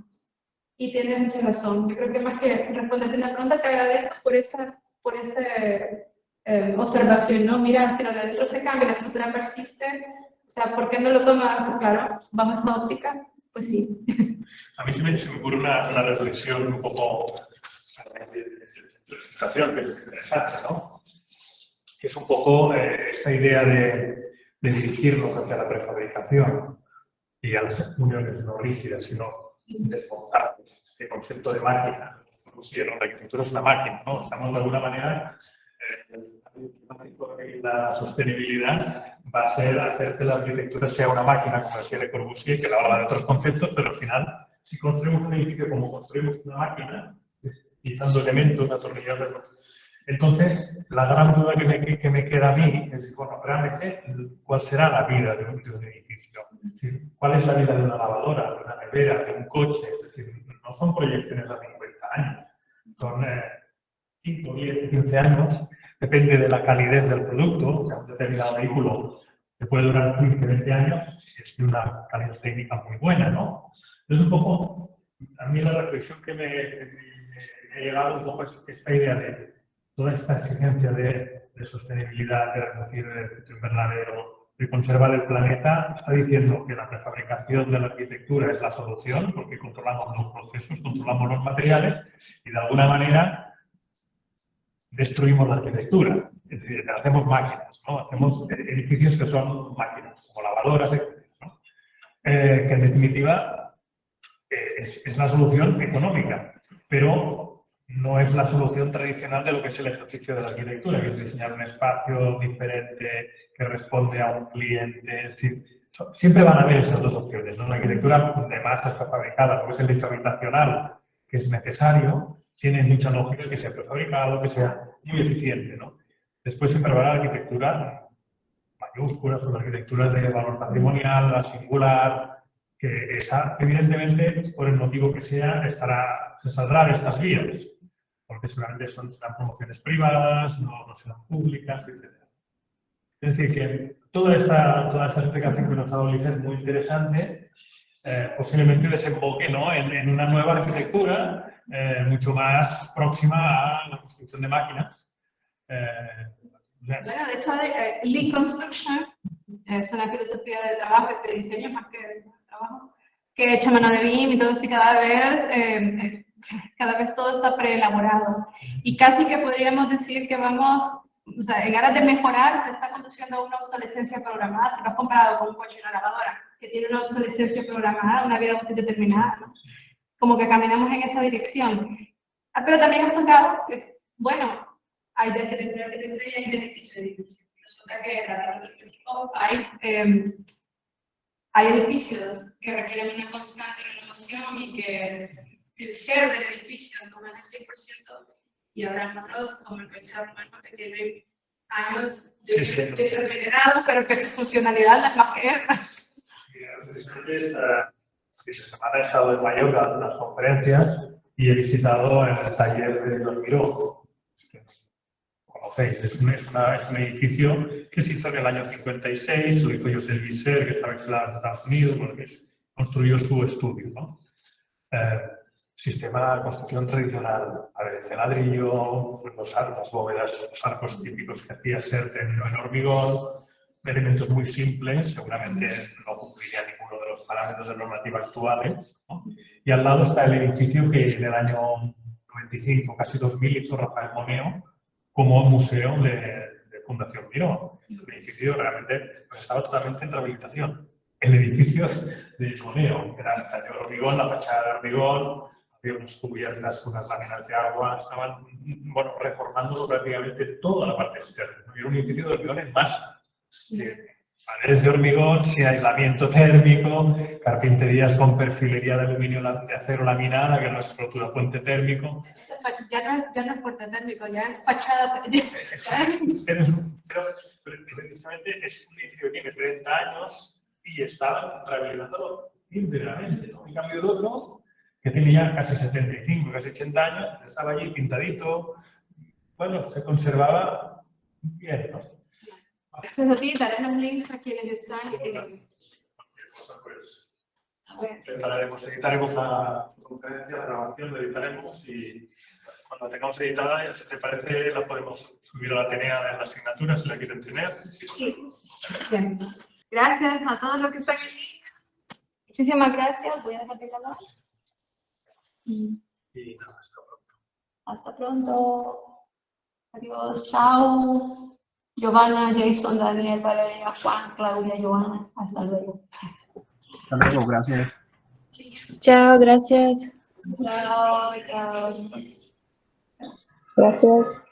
Y tienes mucha razón. Yo creo que más que responderte una pregunta, te agradezco por esa observación, ¿no? Mira, si lo de adentro se cambia, la estructura persiste, o sea, ¿por qué no lo tomas, claro, bajo esa óptica? Pues sí. A mí se me ocurre una reflexión un poco de explicación que es interesante, ¿no? Que es un poco esta idea de dirigirnos hacia la prefabricación y a las uniones no rígidas, sino desmontables. Este concepto de máquina, como si la arquitectura es una máquina, ¿no? Estamos de alguna manera, la sostenibilidad va a ser hacer que la arquitectura sea una máquina, como decía Le Corbusier, que habla de otros conceptos, pero al final, si construimos un edificio como construimos una máquina, utilizando elementos, atornilladores. Entonces, la gran duda que me queda a mí es, bueno, realmente, ¿cuál será la vida de un edificio? Es decir, ¿cuál es la vida de una lavadora, de una nevera, de un coche? Es decir, no son proyecciones a 50 años, son 5, 10, 15 años, depende de la calidez del producto, o sea, un determinado vehículo que puede durar 15, 20 años, es de una calidad técnica muy buena, ¿no? Entonces, un poco, a mí la reflexión que me ha llegado un poco es esta idea de toda esta exigencia de sostenibilidad, de reducir el efecto invernadero, de conservar el planeta, está diciendo que la prefabricación de la arquitectura es la solución, porque controlamos los procesos, controlamos los materiales, y de alguna manera destruimos la arquitectura. Es decir, hacemos máquinas, ¿no? Hacemos edificios que son máquinas, como lavadoras, etc., ¿no? Que en definitiva es la solución económica, pero no es la solución tradicional de lo que es el ejercicio de la arquitectura, que es diseñar un espacio diferente que responde a un cliente. Es decir, siempre van a haber esas dos opciones, ¿no? La arquitectura de masa prefabricada, porque es el hecho habitacional que es necesario, tiene mucha lógica que sea prefabricado, que sea muy eficiente, ¿no? Después siempre habrá la arquitectura mayúsculas, o la arquitectura de valor patrimonial, la singular, que esa, evidentemente, por el motivo que sea, se saldrá de estas vías, porque seguramente serán promociones privadas, no serán públicas, etc. Es decir, que toda esta explicación que nos ha dado Lisa es muy interesante, posiblemente desemboque, ¿no?, en una nueva arquitectura mucho más próxima a la construcción de máquinas. Bueno, de hecho, Lean Construction es una filosofía de trabajo y de diseño más que de trabajo, que he hecho mano de BIM y todo eso, y cada vez todo está preelaborado. Y casi que podríamos decir que vamos, o sea, en aras de mejorar, está conduciendo a una obsolescencia programada. Si lo has comparado con un coche y una lavadora, que tiene una obsolescencia programada, una vida útil determinada, ¿no? Como que caminamos en esa dirección. Pero también ha sacado que, bueno, hay de arquitectura y hay de edificio. Resulta que hay edificios que requieren una constante renovación y que el ser del edificio no es el 100%, y habrá otros, como el Coliseo Romano, que tienen años de ser regenerados, pero que su funcionalidad no es más que esa. Esta semana he estado en Mallorca dando unas conferencias y he visitado el taller de Los Miró. Conocéis, es un edificio que se hizo en el año 56, lo hizo José Visser, que estaba exilado en Estados Unidos, bueno, que construyó su estudio, ¿no? Sistema de construcción tradicional, de ladrillo, las bóvedas, los arcos típicos que hacía Serten en hormigón, elementos muy simples, seguramente no cumpliría ninguno de los parámetros de normativa actuales, ¿no? Y al lado está el edificio que en el año 95, casi 2000, hizo Rafael Moneo como museo de Fundación Miró. El edificio realmente estaba totalmente en rehabilitación. El edificio de Moneo era de hormigón, la fachada de hormigón, había unas cubiertas, unas láminas de agua, estaban, bueno, reformándolo prácticamente toda la parte externa. Era un edificio de hormigón en masa. Paredes de hormigón, sin aislamiento térmico, carpinterías con perfilería de aluminio, de acero laminada, que no es rotura puente térmico. Ya no es puente térmico, ya es fachada. Pero precisamente es un edificio que tiene 30 años y está rehabilitándolo íntegramente, ¿no? En cambio el otro, que tiene ya casi 75, casi 80 años, estaba allí pintadito, bueno, se conservaba bien, ¿no? Gracias a ti, daré los links a quienes están. Editaremos la conferencia, la grabación, la editaremos y cuando la tengamos editada, si te parece, la podemos subir a la Atenea en la asignatura, si la quieren tener. Sí. Bien. Gracias a todos los que están aquí. Muchísimas gracias. Voy a dejar de grabar. Y nada, hasta pronto. Hasta pronto. Adiós. Chao. Giovanna, Jason, Daniel, Valeria, Juan, Claudia, Joana. Hasta luego. Hasta luego, gracias. Chao, gracias. Chao, chao. Gracias.